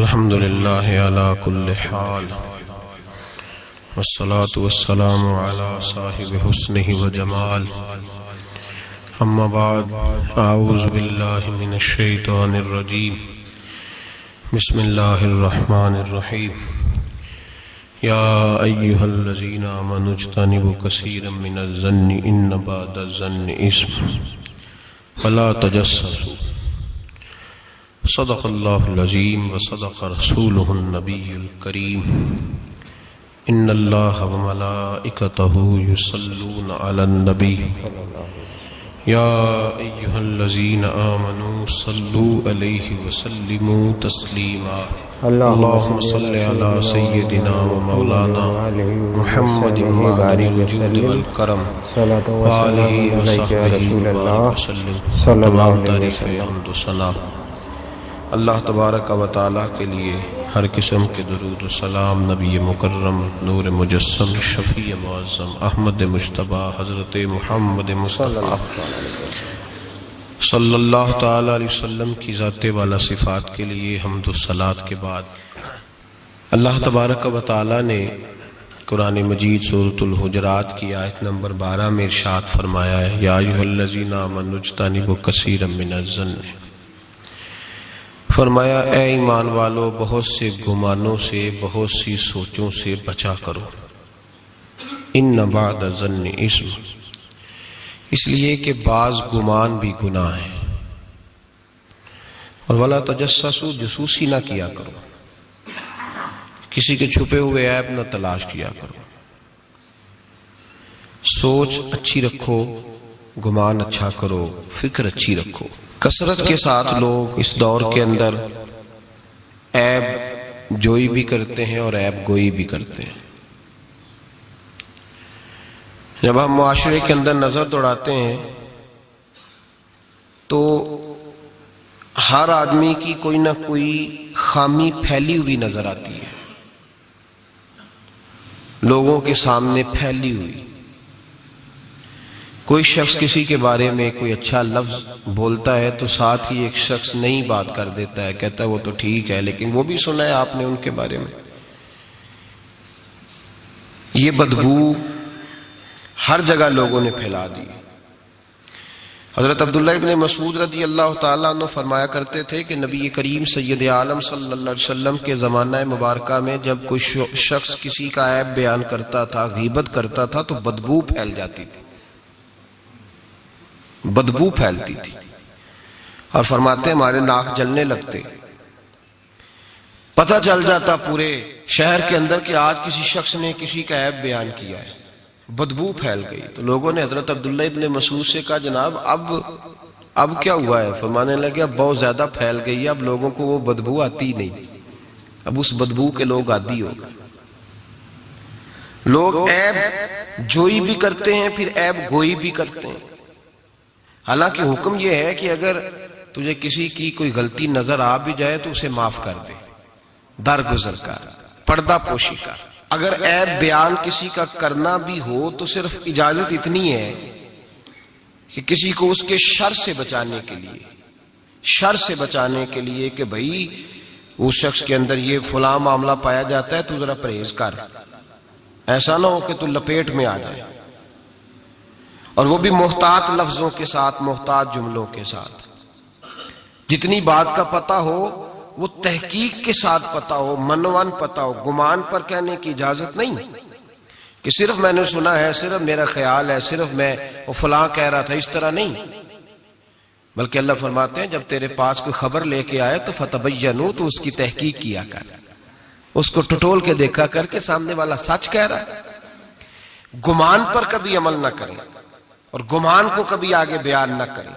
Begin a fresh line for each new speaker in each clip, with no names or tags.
الحمد للہ علی کل حال والصلاة والسلام علی صاحب حسنہ وجمال اما بعد اعوذ باللہ من الشیطان الرجیم بسم اللہ الرحمن الرحیم یا ایہا الذین آمنوا اجتنبوا کثیرا من الظن ان بعض الظن اثم ولا تجسسوا صدق اللہ العظیم وصدق رسولہ النبی الکریم ان اللہ وملائکتہ یصلون علی النبی یا ایہا الذین آمنوا صلوا علیہ وسلموا تسلیما اللہم صل علی سیدنا و مولانا محمد معدن الجود والکرم وآلہ وصحبہ وبارک وسلم تمام تعریف حمد و ثنا اللہ تبارک و تعالیٰ کے لیے ہر قسم کے درود و سلام نبی مکرم نور مجسم شفیع معظم احمد مجتبی حضرت محمد مصطفیٰ صلی اللہ تعالیٰ علیہ وسلم کی ذات والا صفات کے لیے حمد و صلات کے بعد اللہ تبارک و تعالیٰ نے قرآن مجید سورۃ الحجرات کی آیت نمبر 12 میں ارشاد فرمایا ہے یا ایھا الذین آمنوا اجتنبوا کثیرا من الظن، فرمایا اے ایمان والو بہت سے گمانوں سے بہت سی سوچوں سے بچا کرو، ان بعض الظن اثم، اس لیے کہ بعض گمان بھی گناہ ہے، اور ولا تجسسوا، جاسوسی نہ کیا کرو، کسی کے چھپے ہوئے عیب نہ تلاش کیا کرو، سوچ اچھی رکھو، گمان اچھا کرو، فکر اچھی رکھو۔ کثرت کے ساتھ لوگ اس دور کے اندر عیب جوئی بھی کرتے ہیں اور عیب گوئی بھی کرتے ہیں۔ جب ہم معاشرے کے اندر نظر دوڑاتے ہیں تو ہر آدمی کی کوئی نہ کوئی خامی پھیلی ہوئی نظر آتی ہے، لوگوں کے سامنے پھیلی ہوئی۔ کوئی شخص کسی کے بارے میں کوئی اچھا لفظ بولتا ہے تو ساتھ ہی ایک شخص نئی بات کر دیتا ہے، کہتا ہے وہ تو ٹھیک ہے لیکن وہ بھی سنا ہے آپ نے ان کے بارے میں۔ یہ بدبو ہر جگہ لوگوں نے پھیلا دی۔ حضرت عبداللہ ابن مسعود رضی اللہ تعالیٰ عنہ فرمایا کرتے تھے کہ نبی کریم سید عالم صلی اللہ علیہ وسلم کے زمانہ مبارکہ میں جب کوئی شخص کسی کا عیب بیان کرتا تھا، غیبت کرتا تھا تو بدبو پھیل جاتی تھی، بدبو پھیلتی تھی، اور فرماتے ہمارے ناک جلنے لگتے، پتہ چل جاتا پورے شہر کے اندر کہ آج کسی شخص نے کسی کا عیب بیان کیا ہے، بدبو پھیل گئی۔ تو لوگوں نے حضرت عبداللہ ابن مسعود سے کہا جناب اب کیا ہوا ہے؟ فرمانے لگے اب بہت زیادہ پھیل گئی ہے، اب لوگوں کو وہ بدبو آتی نہیں، اب اس بدبو کے لوگ عادی ہو گئے۔ لوگ عیب جوئی بھی کرتے ہیں، پھر عیب گوئی بھی کرتے ہیں۔ حالانکہ حکم یہ ہے کہ اگر تجھے کسی کی کوئی غلطی نظر آ بھی جائے تو اسے معاف کر دے، درگزر کر، پردہ پوشی کر۔ اگر عیب بیان کسی کا کرنا بھی ہو تو صرف اجازت اتنی ہے کہ کسی کو اس کے شر سے بچانے کے لیے کہ بھئی اس شخص کے اندر یہ فلاں معاملہ پایا جاتا ہے تو ذرا پرہیز کر، ایسا نہ ہو کہ تو لپیٹ میں آ جائے، اور وہ بھی محتاط لفظوں کے ساتھ، محتاط جملوں کے ساتھ۔ جتنی بات کا پتہ ہو وہ تحقیق کے ساتھ پتہ ہو، منوان پتہ ہو، گمان پر کہنے کی اجازت نہیں کہ صرف میں نے سنا ہے، صرف میرا خیال ہے، صرف میں وہ فلاں کہہ رہا تھا، اس طرح نہیں۔ بلکہ اللہ فرماتے ہیں جب تیرے پاس کوئی خبر لے کے آئے تو فتبینوا، تو اس کی تحقیق کیا کر، اس کو ٹٹول کے دیکھا کر کے سامنے والا سچ کہہ رہا ہے۔ گمان پر کبھی عمل نہ کریں، اور گمان کو کبھی آگے بیان نہ کریں۔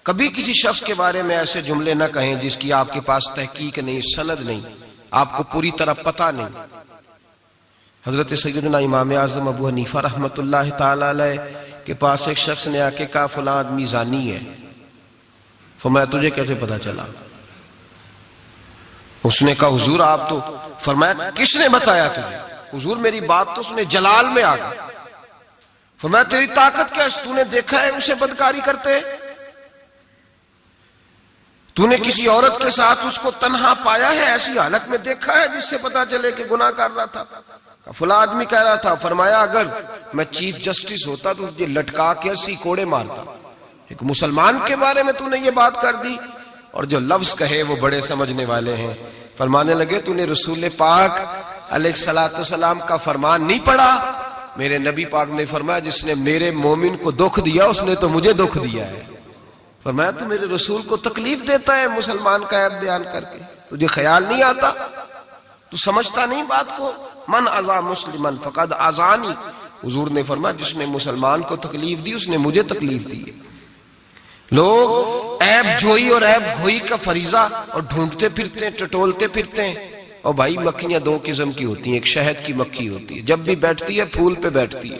کبھی کسی شخص کے بارے میں ایسے جملے نہ کہیں جس کی آپ کے پاس تحقیق نہیں، سند نہیں، آپ کو پوری طرح پتہ نہیں۔ حضرت سیدنا امام اعظم ابو حنیفہ رحمۃ اللہ تعالی علیہ کے پاس ایک شخص نے آ کے کہا فلاں آدمی زانی ہے۔ فرمایا تجھے کیسے پتہ چلا؟ اس نے کہا حضور آپ تو، فرمایا کس نے بتایا تجھے؟ حضور میری بات تو سنے، جلال میں آ گئی۔ فرمایا تیری طاقت کیا ہے؟ تو نے دیکھا ہے اسے بدکاری کرتے؟ تو نے کسی عورت کے ساتھ اس کو تنہا پایا ہے، ایسی حالت میں دیکھا ہے جس سے پتا چلے کہ گناہ کر رہا تھا؟ فلاں آدمی کہہ رہا تھا، فرمایا اگر میں چیف جسٹس ہوتا تو تجھے لٹکا کے 80 کوڑے مارتا۔ ایک مسلمان کے بارے میں تو نے یہ بات کر دی، اور جو لفظ کہے وہ بڑے سمجھنے والے ہیں۔ فرمانے لگے تو نے رسول پاک علیہ السلام کا فرمان نہیں پڑھا؟ میرے نبی پاک نے فرمایا جس نے میرے مومن کو دکھ دیا اس نے تو مجھے دکھ دیا ہے۔ فرمایا تو میرے رسول کو تکلیف دیتا ہے مسلمان کا عیب بیان کر کے، تجھے خیال نہیں آتا؟ تو سمجھتا نہیں بات کو؟ من اذا مسلمن فقد اذانی، حضور نے فرمایا جس نے مسلمان کو تکلیف دی اس نے مجھے تکلیف دی ہے۔ لوگ عیب جوئی اور عیب گھوئی کا فریضہ اور ڈھونڈتے پھرتے ہیں، ٹٹولتے پھرتے ہیں۔ اور بھائی مکھیاں دو قسم کی ہوتی ہیں، ایک شہد کی مکھی ہوتی ہے، جب بھی بیٹھتی ہے پھول پہ بیٹھتی ہے،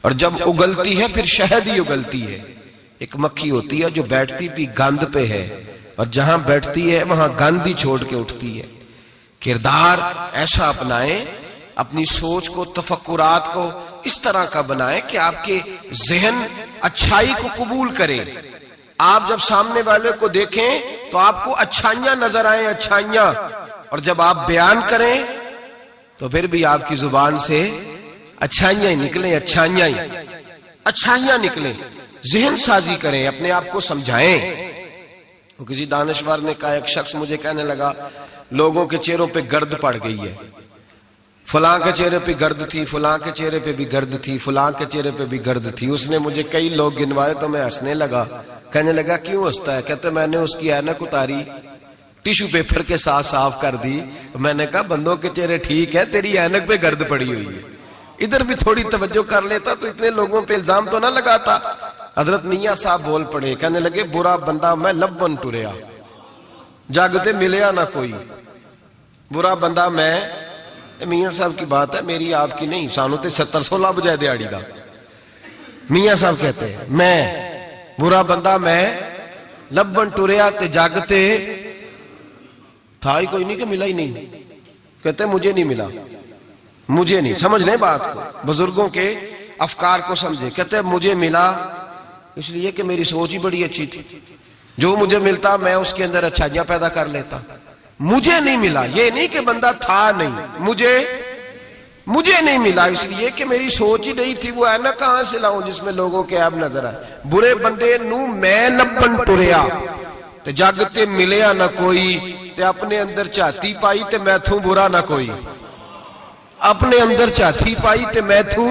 اور جب اگلتی ہے پھر شہد ہی اگلتی ہے۔ ایک مکھی ہوتی ہے جو بیٹھتی بھی گند پہ ہے، اور جہاں بیٹھتی ہے وہاں گند ہی چھوڑ کے اٹھتی ہے۔ کردار ایسا اپنائیں، اپنی سوچ کو، تفکرات کو اس طرح کا بنائیں کہ آپ کے ذہن اچھائی کو قبول کرے۔ آپ جب سامنے والے کو دیکھیں تو آپ کو اچھائیاں نظر آئیں، اچھائیاں، اور جب آپ بیان کریں تو پھر بھی آپ کی زبان سے اچھائیاں ہی نکلیں، اچھائیاں نکلیں۔ ذہن سازی کریں، اپنے آپ کو سمجھائیں۔ وہ کسی دانشور نے کہا، ایک شخص مجھے کہنے لگا لوگوں کے چہروں پہ گرد پڑ گئی ہے، فلاں کے چہرے پہ گرد تھی، فلاں کے چہرے پہ بھی گرد تھی، فلاں کے چہرے پہ بھی گرد تھی۔ اس نے مجھے کئی لوگ گنوائے تو میں ہنسنے لگا۔ کہنے لگا کیوں ہنستا ہے؟ کہتے میں نے اس کی اینک اتاری، ٹیشو پیپر کے ساتھ صاف کر دی۔ میں نے کہا بندوں کے چہرے ٹھیک ہے، تیری اینک پہ گرد پڑی ہوئی ہے، ادھر بھی تھوڑی توجہ کر لیتا تو اتنے لوگوں پہ الزام تو نہ لگاتا۔ حضرت میاں صاحب بول پڑے، کہنے لگے برا بندہ میں لبن ٹریا، جاگتے ملیا نہ کوئی۔ برا بندہ میں، میاں صاحب کی بات ہے، میری آپ کی نہیں، سانو تے 70-16 بجائے دیاڑی دا۔ میاں صاحب کہتے ہیں میں برا بندہ میں لبن ٹریا تے جاگتے تھا ہی کوئی نہیں کہ ملا ہی نہیں۔ کہتے مجھے نہیں ملا، مجھے نہیں۔ سمجھ لیں بات کو، بزرگوں کے افکار کو سمجھے۔ کہتے مجھے ملا اس لیے کہ میری سوچ ہی بڑی اچھی تھی، جو مجھے ملتا میں اس کے اندر اچھائیاں پیدا کر لیتا۔ مجھے نہیں ملا، یہ نہیں کہ بندہ تھا نہیں، مجھے نہیں ملا اس لیے کہ میری سوچ ہی نہیں تھی۔ وہ ہے نا کہاں سے لاؤں جس میں لوگوں کے عیب نظر آئے؟ برے بندے نو میں لبن ٹریا تے جاگتے ملیا نہ کوئی، تے اپنے اندر چاہتی پائی تے میں تھوں برا نہ کوئی۔ اپنے اندر چاہتی پائی تے میں تھوں،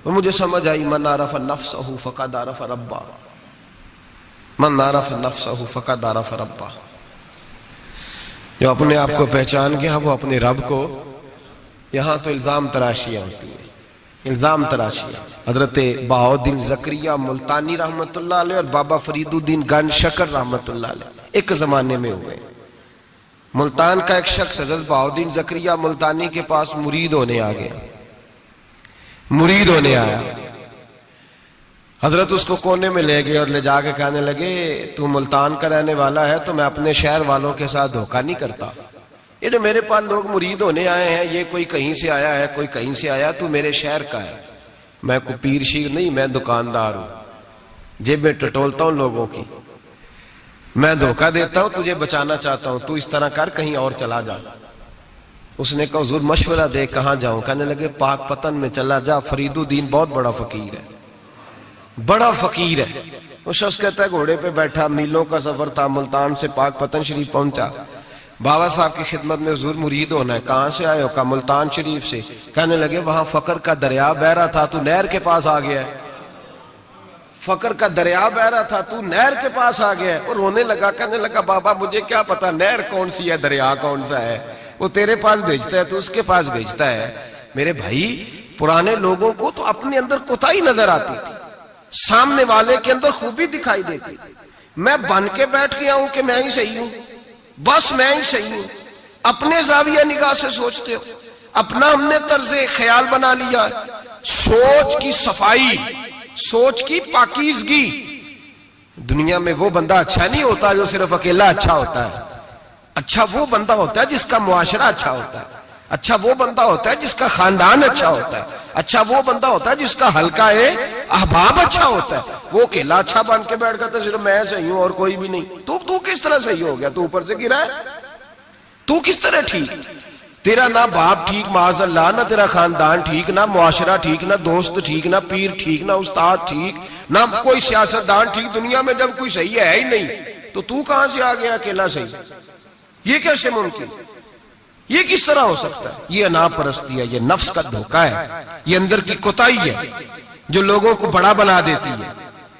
اور مجھے سمجھ آئی من عرف نفسہ فقد عرف ربہ، من عرف نفسہ فقد عرف ربہ۔ جو اپنے آپ کو پہچان گیا وہ اپنے رب کو۔ یہاں تو الزام تراشیاں ہوتی ہیں، الزام تراشیاں۔ حضرت بہاؤالدین زکریا ملتانی رحمت اللہ علیہ اور بابا فرید الدین گنج شکر رحمت اللہ علیہ ایک زمانے میں ہوئے۔ ملتان کا ایک شخص حضرت بہاؤالدین زکریا ملتانی کے پاس مرید ہونے آ گیا، مرید ہونے آیا۔ حضرت اس کو کونے میں لے گئے اور لے جا کے کہنے لگے تو ملتان کا رہنے والا ہے تو میں اپنے شہر والوں کے ساتھ دھوکہ نہیں کرتا۔ یہ جو میرے پاس لوگ مرید ہونے آئے ہیں، یہ کوئی کہیں سے آیا ہے، کوئی کہیں سے آیا، تو میرے شہر کا ہے۔ میں کوئی پیر شیر نہیں، میں دکاندار ہوں، جیب میں ٹٹولتا ہوں لوگوں کی، میں دھوکہ دیتا ہوں، تجھے بچانا چاہتا ہوں، تو اس طرح کر کہیں اور چلا جا۔ اس نے کہا حضور مشورہ دے کہاں جاؤں؟ کہنے لگے پاک پتن میں چلا جا، فرید الدین بہت بڑا فقیر ہے، بڑا فقیر ہے۔ وہ شخص کہتا ہے گھوڑے پہ بیٹھا، میلوں کا سفر تھا، ملتان سے پاک پتن شریف پہنچا۔ بابا صاحب کی خدمت میں حضور مرید ہونا ہے، کہاں سے آئے ہو؟ کہا ملتان شریف سے۔ کہنے لگے وہاں فقر کا دریا بہ رہا تھا، تو نہر کے پاس آ گیا ہے۔ فقر کا دریا بہ رہا تھا، تو نہر کے پاس آ گیا ہے۔ اور رونے لگا، کہنے لگا بابا مجھے کیا پتا نہر کون سی ہے، دریا کون سا ہے، وہ تیرے پاس بھیجتا ہے تو اس کے پاس بھیجتا ہے۔ میرے بھائی پرانے لوگوں کو تو اپنے اندر کوتاہی نظر آتی تھی، سامنے والے کے اندر خوبی دکھائی دیتی۔ میں بن کے بیٹھ گیا ہوں کہ میں ہی صحیح ہوں، بس میں ہی صحیح ہوں۔ اپنے زاویہ نگاہ سے سوچتے ہو، اپنا ہم نے طرز خیال بنا لیا۔ سوچ کی صفائی، سوچ کی پاکیزگی۔ دنیا میں وہ بندہ اچھا نہیں ہوتا جو صرف اکیلا اچھا ہوتا ہے، اچھا وہ بندہ ہوتا ہے جس کا معاشرہ اچھا ہوتا ہے، اچھا وہ بندہ ہوتا ہے جس کا خاندان اچھا ہوتا ہے، اچھا وہ بندہ ہوتا ہے جس کا حلقہ احباب اچھا ہوتا ہے۔ وہ اکیلا اچھا بن کے بیٹھ گیا تھا صرف میں صحیح ہوں اور کوئی بھی نہیں. تو کس طرح صحیح ہو گیا؟ تو اوپر سے گرا ہے. تو کس طرح ٹھیک؟ تیرا نہ باپ ٹھیک معاذ اللہ، نہ تیرا خاندان ٹھیک، نہ معاشرہ ٹھیک، نہ دوست ٹھیک، نہ پیر ٹھیک، نہ استاد ٹھیک، نہ کوئی سیاستدان ٹھیک. دنیا میں جب کوئی صحیح ہے ہی نہیں تو کہاں سے آ گیا اکیلا صحیح؟ یہ کیسے ممکن؟ یہ کس طرح ہو سکتا ہے؟ یہ انا پرستی ہے، یہ نفس کا دھوکہ ہے، یہ اندر کی کوتاہی ہے جو لوگوں کو بڑا بنا دیتی ہے،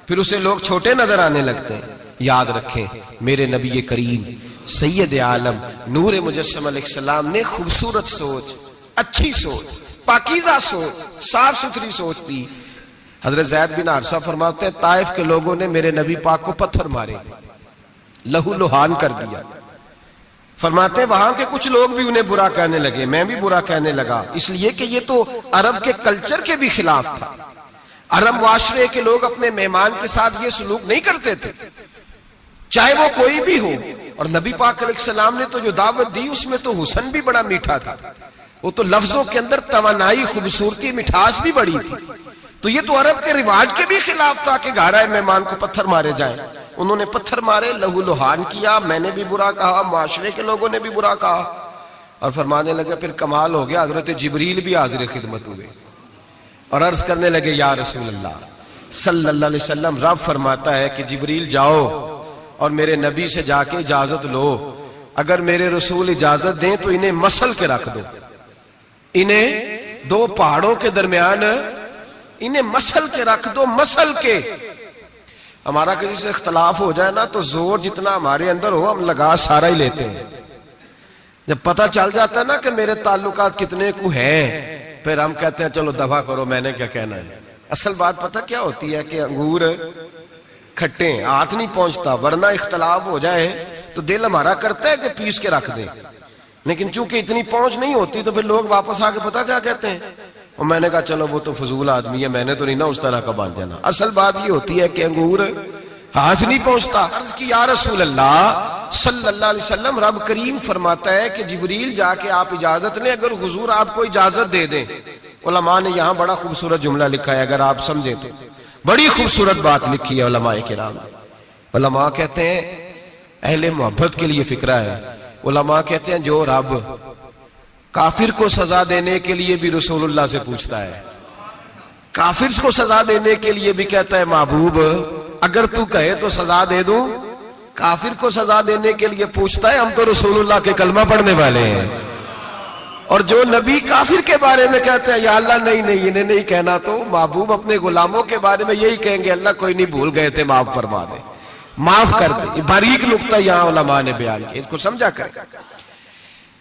پھر اسے لوگ چھوٹے نظر آنے لگتے ہیں. یاد رکھیں میرے نبی کریم سید عالم نور مجسم علیہ السلام نے خوبصورت سوچ، اچھی سوچ، پاکیزہ سوچ، صاف ستھری سوچ دی. حضرت زید بن حارثہ فرماتے ہیں طائف کے لوگوں نے میرے نبی پاک کو پتھر مارے، لہو لہان کر دیا. فرماتے ہیں وہاں کے کچھ لوگ بھی انہیں برا کہنے لگے، میں بھی برا کہنے لگا، اس لیے کہ یہ تو عرب کے کلچر کے بھی خلاف تھا. عرب معاشرے کے لوگ اپنے مہمان کے ساتھ یہ سلوک نہیں کرتے تھے، چاہے وہ کوئی بھی ہو. اور نبی پاک علیہ السلام نے تو جو دعوت دی اس میں تو حسن بھی بڑا میٹھا تھا، وہ تو لفظوں کے اندر توانائی، خوبصورتی، مٹھاس بھی بڑی تھی. تو یہ تو عرب کے رواج کے بھی خلاف تھا کہ گھر آئے مہمان کو پتھر مارے جائیں. انہوں نے پتھر مارے، لہو لہان کیا، میں نے بھی برا کہا، معاشرے کے لوگوں نے بھی برا کہا. اور فرمانے لگے پھر کمال ہو گیا، حضرت جبریل بھی حاضر خدمت ہوئے اور عرض کرنے لگے یا رسول اللہ صلی اللہ علیہ وسلم، رب فرماتا ہے کہ جبریل جاؤ اور میرے نبی سے جا کے اجازت لو، اگر میرے رسول اجازت دیں تو انہیں مسل کے رکھ دو، انہیں دو پہاڑوں کے درمیان انہیں مسل کے رکھ دو. مسل کے ہمارا کسی سے اختلاف ہو جائے نا تو زور جتنا ہمارے اندر ہو ہم لگا سارا ہی لیتے ہیں. جب پتہ چل جاتا ہے نا کہ میرے تعلقات کتنے کو ہیں پھر ہم کہتے ہیں چلو دفع کرو، میں نے کیا کہنا ہے. اصل بات پتہ کیا ہوتی ہے کہ انگور کھٹے ہیں، ہاتھ نہیں پہنچتا، ورنہ اختلاف ہو جائے تو دل ہمارا کرتا ہے کہ پیس کے رکھ دیں، لیکن چونکہ اتنی پہنچ نہیں ہوتی تو پھر لوگ واپس آ کے پتہ کیا کہتے ہیں، اور میں نے کہا چلو وہ تو فضول آدمی ہے، میں نے تو نہیں نا اس طرح کا بان جانا. اصل بات یہ ہوتی ہے کہ انگور ہاتھ نہیں پہنچتا. عرض کی یا رسول اللہ صلی اللہ علیہ وسلم، رب کریم فرماتا ہے کہ جبریل جا کے آپ اجازت لیں، اگر حضور آپ کو اجازت دے دیں. علماء نے یہاں بڑا خوبصورت جملہ لکھا ہے، اگر آپ سمجھیں تو بڑی خوبصورت بات لکھی ہے علماء کرام. علماء کہتے ہیں اہل محبت کے لیے فکرہ ہے. علماء کہتے ہیں جو رب کافر کو سزا دینے کے لیے بھی رسول اللہ سے پوچھتا ہے، کافر کو سزا دینے کے لیے بھی کہتا ہے محبوب اگر تو کہے تو سزا دے دوں، کافر کو سزا دینے کے لیے پوچھتا ہے. ہم تو رسول اللہ کے کلمہ پڑھنے والے ہیں، اور جو نبی کافر کے بارے میں کہتے ہیں یا اللہ نہیں انہیں نہیں کہنا، تو محبوب اپنے غلاموں کے بارے میں یہی کہیں گے اللہ کوئی نہیں، بھول گئے تھے، معاف فرما دے، معاف کر دے. باریک نقطہ یہاں علماء نے بیان کیا، اس کو سمجھا کریں.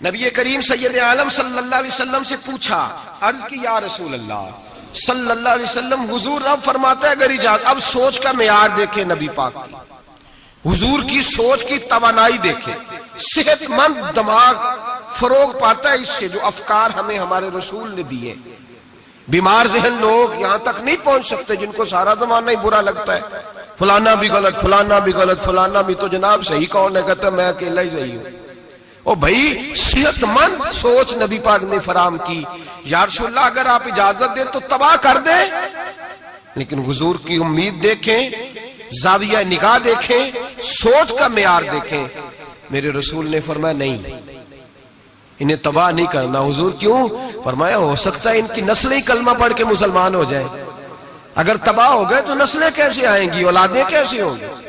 نبی کریم سید عالم صلی اللہ علیہ وسلم سے پوچھا، عرض کی یا رسول اللہ صلی اللہ علیہ وسلم، حضور رب فرماتا ہے اگر اجازت. اب سوچ کا معیار دیکھیں نبی پاک کی، حضور کی سوچ کی توانائی دیکھیں. صحت مند دماغ فروغ پاتا ہے اس سے جو افکار ہمیں ہمارے رسول نے دیے. بیمار ذہن لوگ یہاں تک نہیں پہنچ سکتے جن کو سارا زمانہ ہی برا لگتا ہے، فلانا بھی غلط، فلانا بھی غلط، فلانا بھی، تو جناب صحیح کون ہے؟ کہتا میں اکیلا ہی صحیح ہوں. او بھائی صحت مند سوچ نبی پاک نے فراہم کی. یا رسول اللہ اگر آپ اجازت دیں تو تباہ کر دیں، لیکن حضور کی امید دیکھیں، زاویہ نگاہ دیکھیں، سوچ کا معیار دیکھیں. میرے رسول نے فرمایا نہیں، انہیں تباہ نہیں کرنا. حضور کیوں؟ فرمایا ہو سکتا ہے ان کی نسلیں کلمہ پڑھ کے مسلمان ہو جائیں، اگر تباہ ہو گئے تو نسلیں کیسے آئیں گی، اولادیں کیسے ہوں گی؟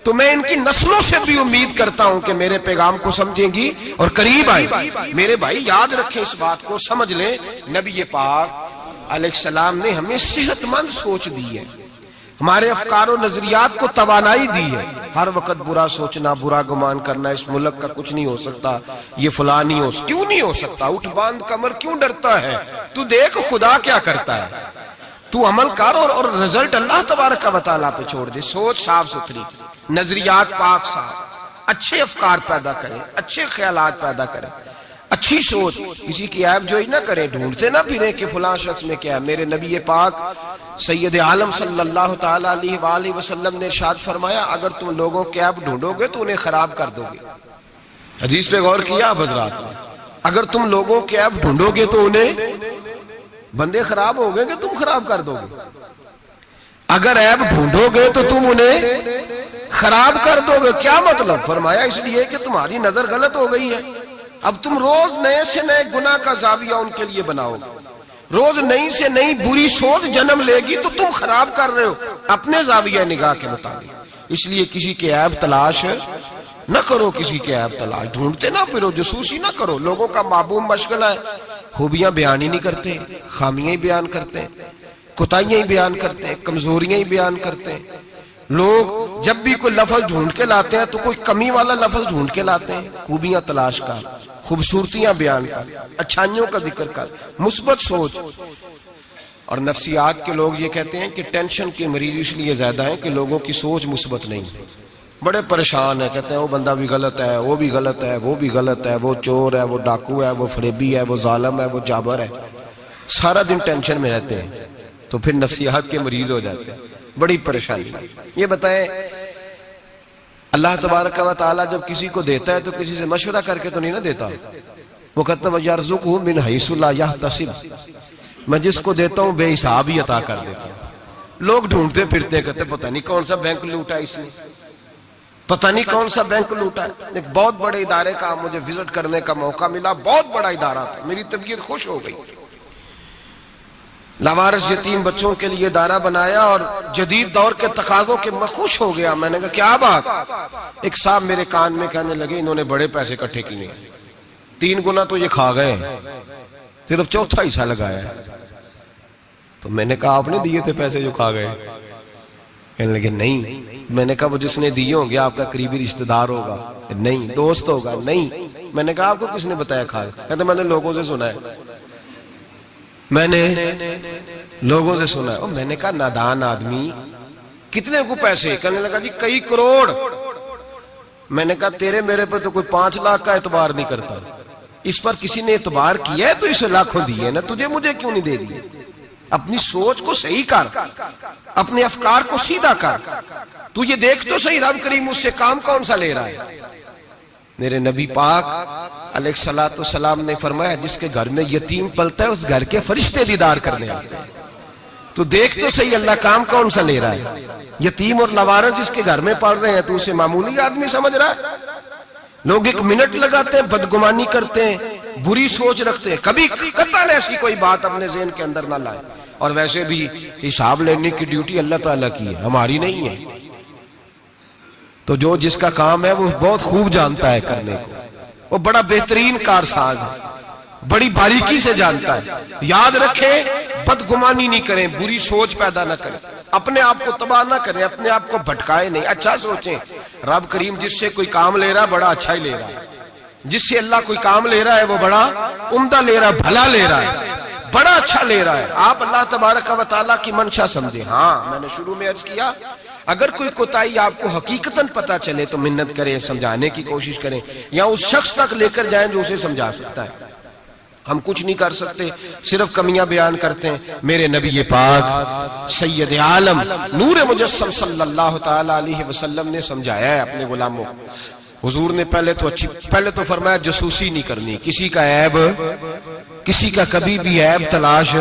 تو میں ان کی نسلوں سے بھی امید کرتا ہوں کہ میرے پیغام کو سمجھیں گی اور قریب آئیں. میرے بھائی یاد رکھیں اس بات کو، سمجھ لیں نبی پاک علیہ السلام نے ہمیں صحت مند سوچ دی ہے، ہمارے افکار و نظریات کو توانائی دی ہے. ہر وقت برا سوچنا، برا گمان کرنا، اس ملک کا کچھ نہیں ہو سکتا، یہ فلاں نہیں ہو سکتا. کیوں نہیں ہو سکتا؟ اٹھ باندھ کمر کیوں ڈرتا ہے؟ تو دیکھ خدا کیا کرتا ہے، تو عمل کر اور رزلٹ اللہ تبارک و تعالیٰ پہ چھوڑ دے. سوچ صاف ستھری، نظریات پاک صاف، اچھے افکار پیدا کریں، اچھے خیالات پیدا کریں، اچھی سوچ. کسی کی عیب جوئی نہ کریں، ڈھونڈتے نہ پھریں کہ فلاں شخص میں کیا ہے. میرے نبی پاک سید عالم صلی اللہ تعالیٰ علیہ وآلہ وسلم نے ارشاد فرمایا اگر تم لوگوں کے عیب ڈھونڈو گے تو انہیں خراب کر دو گے. حدیث پہ غور کیا حضرات؟ اگر تم لوگوں کے عیب ڈھونڈو گے تو انہیں، بندے خراب ہو گئے کہ تم خراب کر دو گے. اگر عیب ڈھونڈو گے تو تم انہیں خراب کر دو گے. کیا مطلب؟ فرمایا اس لیے کہ تمہاری نظر غلط ہو گئی ہے. اب تم روز نئے سے نئے گناہ کا زاویہ ان کے لیے بناؤ گے, روز نئی سے نئی بری سوچ جنم لے گی تو تم خراب کر رہے ہو اپنے زاویہ نگاہ کے مطابق. اس لیے کسی کے عیب تلاش نہ کرو, کسی کے عیب تلاش ڈھونڈتے نہ پھرو, جاسوسی نہ کرو. لوگوں کا معبوم مشغلہ ہے خوبیاں بیان ہی نہیں کرتے, خامیاں ہی بیان کرتے ہیں, کوتاہیاں ہی بیان کرتے ہیں, کمزوریاں ہی بیان کرتے ہیں. لوگ جب بھی کوئی لفظ ڈھونڈ کے لاتے ہیں تو کوئی کمی والا لفظ ڈھونڈ کے لاتے ہیں. خوبیاں تلاش کر, خوبصورتیاں بیان کر, اچھائیوں کا ذکر کر, مثبت سوچ. اور نفسیات کے لوگ یہ کہتے ہیں کہ ٹینشن کے مریض اس لیے زیادہ ہیں کہ لوگوں کی سوچ مثبت نہیں, بڑے پریشان ہیں. کہتے ہیں وہ بندہ بھی غلط ہے, وہ بھی غلط ہے, وہ بھی غلط ہے, وہ چور ہے, وہ ڈاکو ہے, وہ فریبی ہے, وہ ظالم ہے, وہ جابر ہے. سارا دن ٹینشن میں رہتے ہیں تو پھر نفسیات کے مریض ہو جاتے ہیں. بڑی پریشانی. یہ بتائیں اللہ تبارک و تعالیٰ جب کسی کو دیتا ہے تو کسی سے مشورہ کر کے تو نہیں نہ دیتا. وہ کہتا ہے یرزقہ من حیث لا یحتسب, میں جس کو دیتا ہوں بے حساب ہی عطا کر دیتا ہوں. لوگ ڈھونڈتے پھرتے ہیں, کہتے ہیں پتہ نہیں کون سا بینک لوٹا اس نے, پتہ نہیں کون سا بینک لوٹا ہے. ایک بہت بڑے ادارے کا مجھے وزٹ کرنے کا موقع ملا, بہت بڑا ادارہ تھا, میری طبیعت خوش ہو گئی. لاوارث یتیم بچوں کے لیے ادارہ بنایا اور جدید دور کے تقاضوں کے میں خوش ہو گیا. میں نے کہا کیا بات؟ ایک صاحب میرے کان میں کہنے لگے انہوں نے بڑے پیسے اکٹھے کیے, 3 گنا تو یہ کھا گئے, صرف 4تھا حصہ لگایا ہے. تو میں نے کہا آپ نے دیے تھے پیسے جو کھا گئے؟ کہنے لگے نہیں. میں نے کہا وہ جس نے دیے ہوں گے آپ کا قریبی رشتہ دار ہوگا؟ نہیں. دوست ہوگا؟ نہیں. میں نے کہا آپ کو کس نے بتایا کھا گئے؟ کہتے میں نے لوگوں سے سنا ہے, میں نے لوگوں سے سنا ہے. میں نے کہا نادان آدمی, کتنے کو پیسے؟ کہنے لگا جی کئی کروڑ. میں نے کہا تیرے میرے پہ تو کوئی 5 لاکھ کا اعتبار نہیں کرتا, اس پر کسی نے اعتبار کیا ہے تو اسے لاکھوں دیے نا, تجھے مجھے کیوں نہیں دے دیے؟ اپنی سوچ کو صحیح کر, اپنے افکار کو سیدھا کر. تو یہ دیکھ تو صحیح رب کریم اس سے کام کون سا لے رہا ہے. میرے نبی پاک علیہ الصلوۃ والسلام نے فرمایا جس کے گھر میں یتیم پلتا ہے اس گھر کے فرشتے دیدار کرنے آتے ہیں. تو دیکھ تو صحیح اللہ کام کون سا لے رہا ہے. یتیم اور لاوارث جس کے گھر میں پڑھ رہے ہیں تو اسے معمولی آدمی سمجھ رہا ہے. لوگ 1 منٹ لگاتے ہیں, بدگمانی کرتے ہیں, بری سوچ رکھتے ہیں, کبھی قطعاً ایسی کوئی بات اپنے ذہن کے اندر نہ لائے. اور ویسے بھی حساب لینے کی ڈیوٹی اللہ تعالیٰ کی ہے, ہماری نہیں ہے. تو جو جس کا کام ہے وہ بہت خوب جانتا ہے کرنے کو, وہ بڑا بہترین کارساز ہے, بڑی باریکی سے جانتا ہے. یاد رکھیں بدگمانی نہیں کریں, بری سوچ پیدا نہ کریں, اپنے آپ کو تباہ نہ کریں, اپنے آپ کو بھٹکائے نہیں. اچھا سوچیں رب کریم جس سے کوئی کام لے رہا ہے بڑا اچھا ہی لے رہا ہے. جس سے اللہ کوئی کام لے رہا ہے وہ بڑا عمدہ لے رہا ہے, بھلا لے رہا ہے, بڑا اچھا لے رہا ہے. آپ اللہ تبارک و تعالیٰ کی منشا سمجھیں. ہاں میں نے شروع میں عرض کیا اگر کوئی کوتاہی آپ کو حقیقتاً پتا چلے تو منت کریں, سمجھانے کی کوشش کریں, یا اس شخص تک لے کر جائیں جو اسے سمجھا سکتا ہے. ہم کچھ نہیں کر سکتے, صرف کمیاں بیان کرتے ہیں. میرے نبی پاک سید عالم نور مجسم صلی اللہ تعالی علیہ وسلم نے سمجھایا ہے اپنے غلاموں. حضور نے پہلے تو فرمایا جاسوسی نہیں کرنی, کسی کا عیب, کسی کا کبھی بھی عیب تلاش,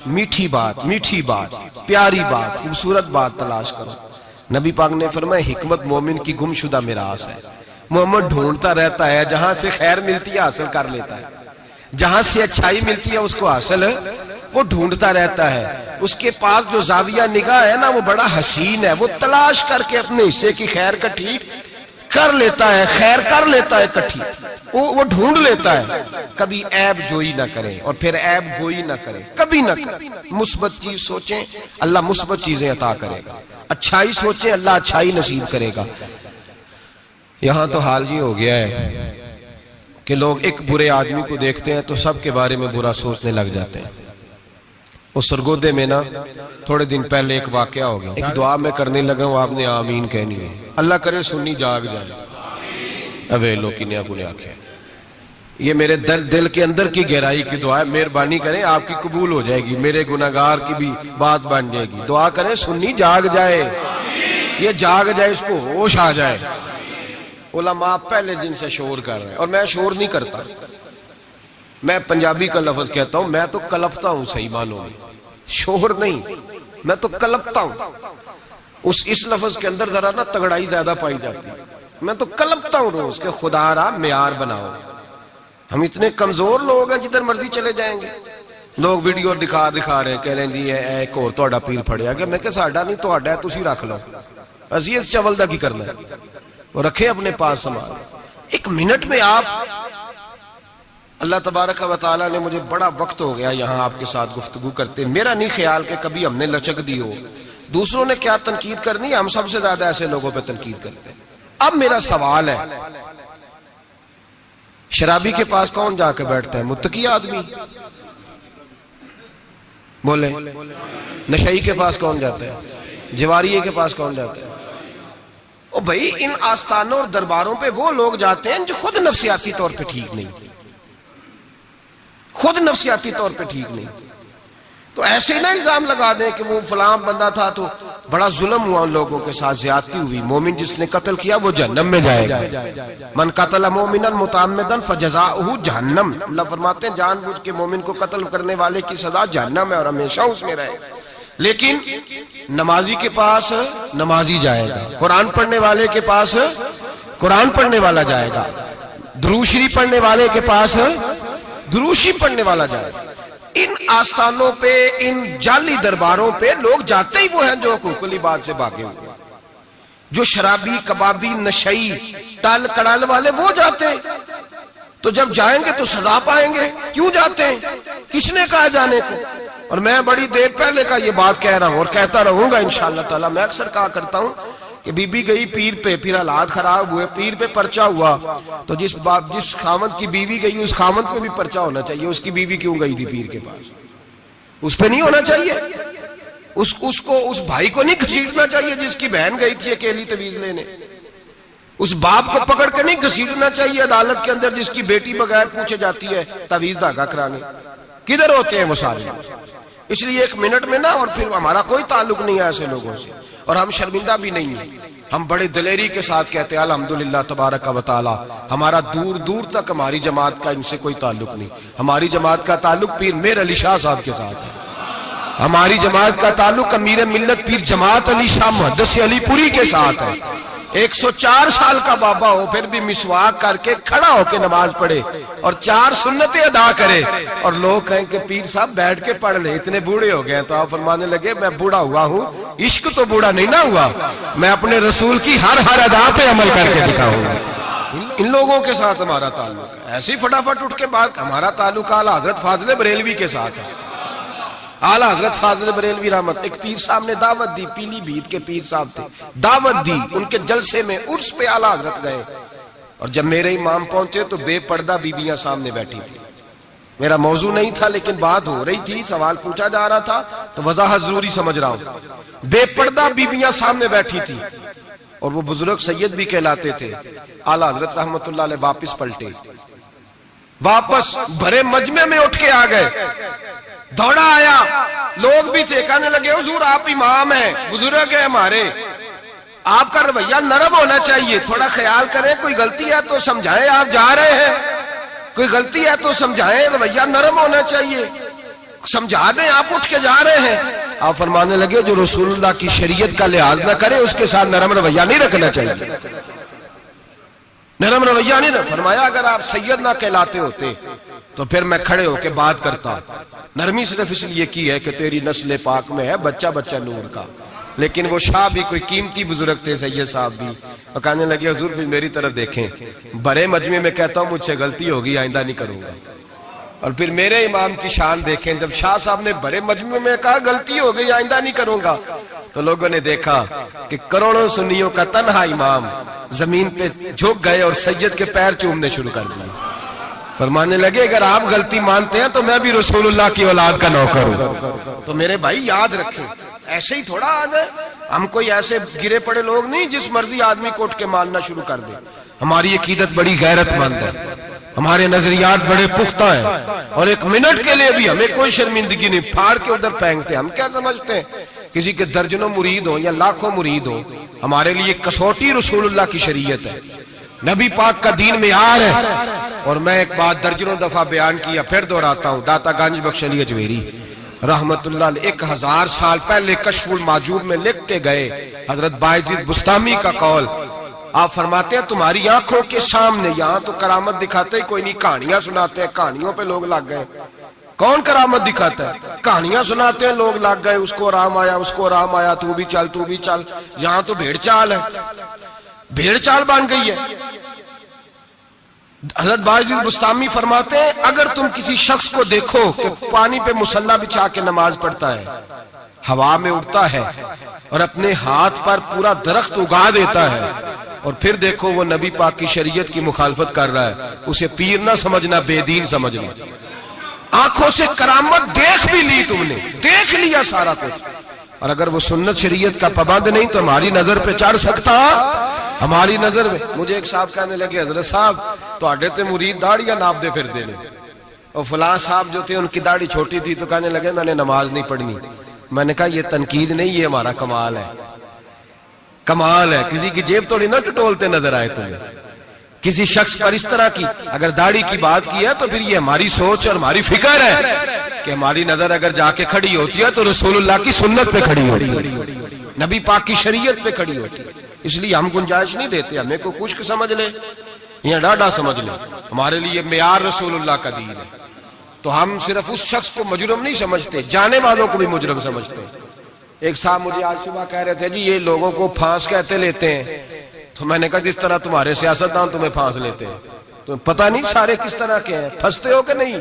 میٹھی بات, پیاری بات, خوبصورت بات تلاش کرو. نبی پاک نے فرمایا حکمت مومن کی گمشدہ میراث ہے. محمد ڈھونڈتا رہتا ہے, جہاں سے خیر ملتی ہے حاصل کر لیتا ہے, جہاں سے اچھائی ملتی ہے اس کو حاصل وہ ڈھونڈتا رہتا ہے. اس کے پاس جو زاویہ نگاہ ہے نا وہ بڑا حسین ہے, وہ تلاش کر کے اپنے حصے کی خیر کٹھی کر لیتا ہے, خیر کر لیتا ہے کٹھی, وہ ڈھونڈ لیتا ہے. کبھی عیب جوئی نہ کریں اور پھر عیب گوئی نہ کریں, کبھی نہ کریں. مثبت چیز سوچیں اللہ مثبت چیزیں عطا کرے گا, اچھائی سوچیں اللہ اچھائی نصیب کرے گا. یہاں تو حال یہ ہو گیا ہے کہ لوگ ایک برے آدمی کو دیکھتے ہیں تو سب کے بارے میں برا سوچنے لگ جاتے ہیں. اس سرگودے میں نا تھوڑے دن پہلے ایک واقعہ ہو گیا, ایک دعا میں کرنے لگا ہوں, آپ نے آمین کہنی ہے. اللہ کرے سنی جاگ جائے. اویلو کی نیا گنے آنکھیں, یہ میرے دل کے اندر کی گہرائی کی دعا ہے, مہربانی کریں آپ کی قبول ہو جائے گی, میرے گناہگار کی بھی بات بن جائے گی. دعا کریں سنی جاگ جائے, یہ جاگ جائے, اس کو ہوش آ جائے. علماء پہلے دن سے شور کر رہے ہیں, اور میں شور نہیں کرتا, میں پنجابی کا لفظ کہتا ہوں, میں تو کلپتا ہوں صحیح معنوں میں, شور نہیں. میں تو کلپتا ہوں. اس لفظ کے اندر ذرا نا تگڑائی زیادہ پائی جاتی ہے. میں تو کلپتا ہوں روز کہ خدا را معیار بناؤ. ہم اتنے کمزور لوگ ہیں جدھر مرضی چلے جائیں گے. لوگ ویڈیو دکھا رہے کہہ رہے ہیں جی ایک اور تہاڈا پیر پھڑیا گیا. میں کہ ساڈا نہیں تہاڈا ہے, تسی رکھ لو. اسی اس چول دا کی کرنا ہے, وہ رکھے اپنے پاس سامان. ایک منٹ میں آپ, اللہ تبارک و تعالیٰ نے مجھے بڑا وقت ہو گیا یہاں آپ کے ساتھ گفتگو کرتے, میرا نہیں خیال کہ کبھی ہم نے لچک دی ہو. دوسروں نے کیا تنقید کرنی ہے, ہم سب سے زیادہ ایسے لوگوں پہ تنقید کرتے ہیں. اب میرا سوال ہے, شرابی کے پاس کون جا کے بیٹھتا ہے؟ متقی آدمی. بولے. نشئی کے پاس کون جاتا ہے؟ جواریے کے پاس کون جاتا ہے؟ او بھائی, ان آستانوں اور درباروں پہ وہ لوگ جاتے ہیں جو خود نفسیاتی طور پہ ٹھیک نہیں, خود نفسیاتی طور پہ ٹھیک نہیں. تو ایسے نہ الزام لگا دیں کہ وہ فلاں بندہ تھا تو بڑا ظلم ہوا ان لوگوں کے ساتھ, زیادتی ہوئی. مومن جس نے قتل کیا وہ جہنم میں جائے گا. من قتل مومنا متعمدا فجزاؤہ جہنم. اللہ فرماتے ہیں جان بوجھ کے مومن کو قتل کرنے والے کی سزا جہنم ہے اور ہمیشہ اس میں رہے گا. لیکن نمازی کے پاس نمازی جائے گا, قرآن پڑھنے والے کے پاس قرآن پڑھنے والا جائے گا, درود شریف پڑھنے والے کے پاس درود شریف پڑھنے والا جائے گا. ان آستانوں پہ, ان جعلی درباروں پہ لوگ جاتے ہی وہ ہیں جو حقوق العباد سے بھاگے ہوئے, جو شرابی, کبابی, نشئی, ٹال کڑال والے وہ جاتے ہیں. تو جب جائیں گے تو سزا پائیں گے. کیوں جاتے ہیں؟ کس نے کہا جانے کو؟ اور میں بڑی دیر پہلے کا یہ بات کہہ رہا ہوں اور کہتا رہوں گا انشاءاللہ تعالی. میں اکثر کہا کرتا ہوں کہ بی بی گئی پیر پہ, پھر حالات خراب ہوئے, پیر پہ پرچہ ہوا, تو جس خامد کی بیوی گئی اس خامد پہ بھی پرچہ ہونا چاہیے. اس کی بیوی کیوں گئی تھی پیر کے پاس؟ اس پہ نہیں ہونا چاہیے. اس بھائی کو نہیں گھسیٹنا چاہیے جس کی بہن گئی تھی اکیلی تویز لینے. اس باپ کو پکڑ کے نہیں گھسیٹنا چاہیے عدالت کے اندر جس کی بیٹی بغیر پوچھے جاتی ہے تویز دھاگا کرانے. کدھر ہوتے ہیں وہ سارے؟ اس لیے ایک منٹ میں نا, اور پھر ہمارا کوئی تعلق نہیں ہے ایسے لوگوں سے, اور ہم شرمندہ بھی نہیں ہیں. ہم بڑے دلیری کے ساتھ کہتے ہیں الحمدللہ تبارک و تعالی ہمارا دور دور تک ہماری جماعت کا ان سے کوئی تعلق نہیں. ہماری جماعت کا تعلق پیر میر علی شاہ صاحب کے ساتھ ہے. ہماری جماعت کا تعلق امیر ملت پیر جماعت علی شاہ محدث علی پوری کے ساتھ ہے. 104 سال کا بابا ہو پھر بھی مسواک کر کے کھڑا ہو کے نماز پڑھے اور 4 سنتیں ادا کرے, اور لوگ کہیں کہ پیر صاحب بیٹھ کے پڑھ لے, اتنے بوڑھے ہو گئے. تو آپ فرمانے لگے میں بوڑھا ہوا ہوں, عشق تو بوڑھا نہیں نہ ہوا, میں اپنے رسول کی ہر ادا پہ عمل کر کے دکھاؤں گا. ان لوگوں کے ساتھ ہمارا تعلق ہے. ایسی فٹافٹ اٹھ کے بات, ہمارا تعلق اعلیٰ حضرت فاضل بریلوی کے ساتھ ہے. اعلیٰ حضرت فاضل بریلوی رحمت, ایک پیر صاحب نے دعوت دی, پیلی بھیت کے پیر صاحب تھے, دعوت دی. ان کے جلسے میں عرس پہ اعلیٰ حضرت گئے, اور جب میرے امام پہنچے تو بے پردہ بیویاں سامنے بیٹھی تھی. میرا موضوع نہیں تھا لیکن بات ہو رہی تھی, سوال پوچھا جا رہا تھا تو وضاحت ضروری سمجھ رہا ہوں. بے پردہ بیویاں سامنے بیٹھی تھی, اور وہ بزرگ سید بھی کہلاتے تھے. اعلیٰ حضرت رحمت اللہ علیہ واپس پلٹے, واپس بھرے مجمع میں اٹھ کے آ گئے. دوڑا آیا, لوگ بھی تھے, کہنے لگے حضور آپ امام ہیں, بزرگ ہیں ہمارے, آپ کا رویہ نرم ہونا چاہیے, تھوڑا خیال کریں, کوئی غلطی ہے تو سمجھائیں, آپ جا رہے ہیں, کوئی غلطی ہے تو سمجھائیں, رویہ نرم ہونا چاہیے, سمجھا دیں, آپ اٹھ کے جا رہے ہیں. آپ فرمانے لگے جو رسول اللہ کی شریعت کا لحاظ نہ کرے اس کے ساتھ نرم رویہ نہیں رکھنا چاہیے, نرم رویہ نہیں رکھنا. فرمایا اگر آپ سید نہ کہلاتے ہوتے تو پھر میں کھڑے ہو کے بات کرتا. نرمی صرف اس لیے کی ہے کہ تیری نسل پاک میں ہے بچہ بچہ نور کا. لیکن وہ شاہ بھی کوئی قیمتی بزرگ تھے, سید صاحب بھی, اور کہنے لگے حضور بھی میری طرف دیکھیں, بڑے مجمع میں کہتا ہوں مجھ سے غلطی ہوگی, آئندہ نہیں کروں گا. اور پھر میرے امام کی شان دیکھیں, جب شاہ صاحب نے بڑے مجمع میں کہا غلطی ہو گئی, آئندہ نہیں کروں گا, تو لوگوں نے دیکھا کہ کروڑوں سنیوں کا تنہا امام زمین پہ جھک گئے اور سید کے پیر چومنے شروع کر دیے. فرمانے لگے اگر آپ غلطی مانتے ہیں تو میں بھی رسول اللہ کی اولاد کا نوکر ہوں. تو میرے بھائی یاد رکھیں, ایسے ہی تھوڑا آ جائے, ہم کوئی ایسے گرے پڑے لوگ نہیں جس مرضی آدمی کو اٹھ کے ماننا شروع کر دے. ہماری عقیدت بڑی غیرت مند ہے, ہمارے نظریات بڑے پختہ ہیں, اور ایک منٹ کے لیے بھی ہمیں کوئی شرمندگی نہیں, پھاڑ کے ادھر پھینکتے. ہم کیا سمجھتے ہیں کسی کے درجنوں مرید ہوں یا لاکھوں مرید ہوں, ہمارے لیے کسوٹی رسول اللہ کی شریعت ہے, نبی پاک کا دین معیار ہے. اور میں ایک بات درجنوں دفعہ بیان کیا, پھر دہراتا ہوں, داتا گنج بخش علی اجمیری رحمت اللہ علیہ 1000 سال پہلے کشف المحجوب میں لکھ کے گئے، حضرت باعزید بستامی کا قول، آپ فرماتے ہیں تمہاری آنکھوں کے سامنے، یہاں تو کرامت دکھاتے ہی کوئی نہیں، کہانیاں سناتے ہیں، کہانیوں پہ لوگ لگ گئے، کون کرامت دکھاتا ہے؟ کہانیاں سناتے ہیں لوگ لگ گئے، اس کو آرام آیا، اس کو آرام آیا، تو بھی چل تو بھی چل، یہاں تو بھیڑ چال ہے، بھیڑ چال بن گئی ہے۔ حضرت باعزید بستامی فرماتے ہیں اگر تم کسی شخص کو دیکھو کہ پانی پہ مصلی بچھا کے نماز پڑھتا ہے، ہوا میں اڑتا ہے اور اپنے ہاتھ پر پورا درخت اگا دیتا ہے، اور پھر دیکھو وہ نبی پاک کی شریعت کی مخالفت کر رہا ہے، اسے پیر نہ سمجھنا، بے دین سمجھنا۔ آنکھوں سے کرامت دیکھ بھی لی، تم نے دیکھ لیا سارا کچھ، اور اگر وہ سنت شریعت کا پابند نہیں تو ہماری نظر پہ چڑھ سکتا؟ ہماری نظر میں مجھے ایک صاحب کہنے لگے حضرت صاحب تواڈے تے مرید داڑیاں ناپ دے پھر دینے، اور فلاں صاحب جو تھے ان کی داڑھی چھوٹی تھی تو کہنے لگے میں نے نماز نہیں پڑھنی۔ میں نے کہا یہ تنقید نہیں، یہ ہمارا کمال ہے، کمال ہے، کسی کی جیب توڑی نہ ٹٹولتے نظر آئے تمہیں، کسی شخص پر اس طرح کی اگر داڑھی کی بات کی ہے تو پھر یہ ہماری سوچ اور ہماری فکر ہے کہ ہماری نظر اگر جا کے کھڑی ہوتی ہے تو رسول اللہ کی سنت پہ کھڑی ہوتی ہے، نبی پاک کی شریعت پہ کھڑی ہوتی ہے، اس لیے ہم گنجائش نہیں دیتے، ہمیں کو خشک سمجھ لے یا ڈاڈا سمجھ لے، ہمارے لیے معیار رسول اللہ کا دین ہے، تو ہم صرف اس شخص کو مجرم نہیں سمجھتے، جانے والوں کو بھی مجرم سمجھتے ہیں۔ ایک صاحب مجھے آج صبح کہہ رہے تھے جی یہ لوگوں کو پھانس کہتے لیتے ہیں، تو میں نے کہا جس طرح تمہارے سیاستدان تمہیں پھانس لیتے ہیں، تمہیں پتہ نہیں سارے کس طرح کے ہیں، پھنستے ہو کہ نہیں؟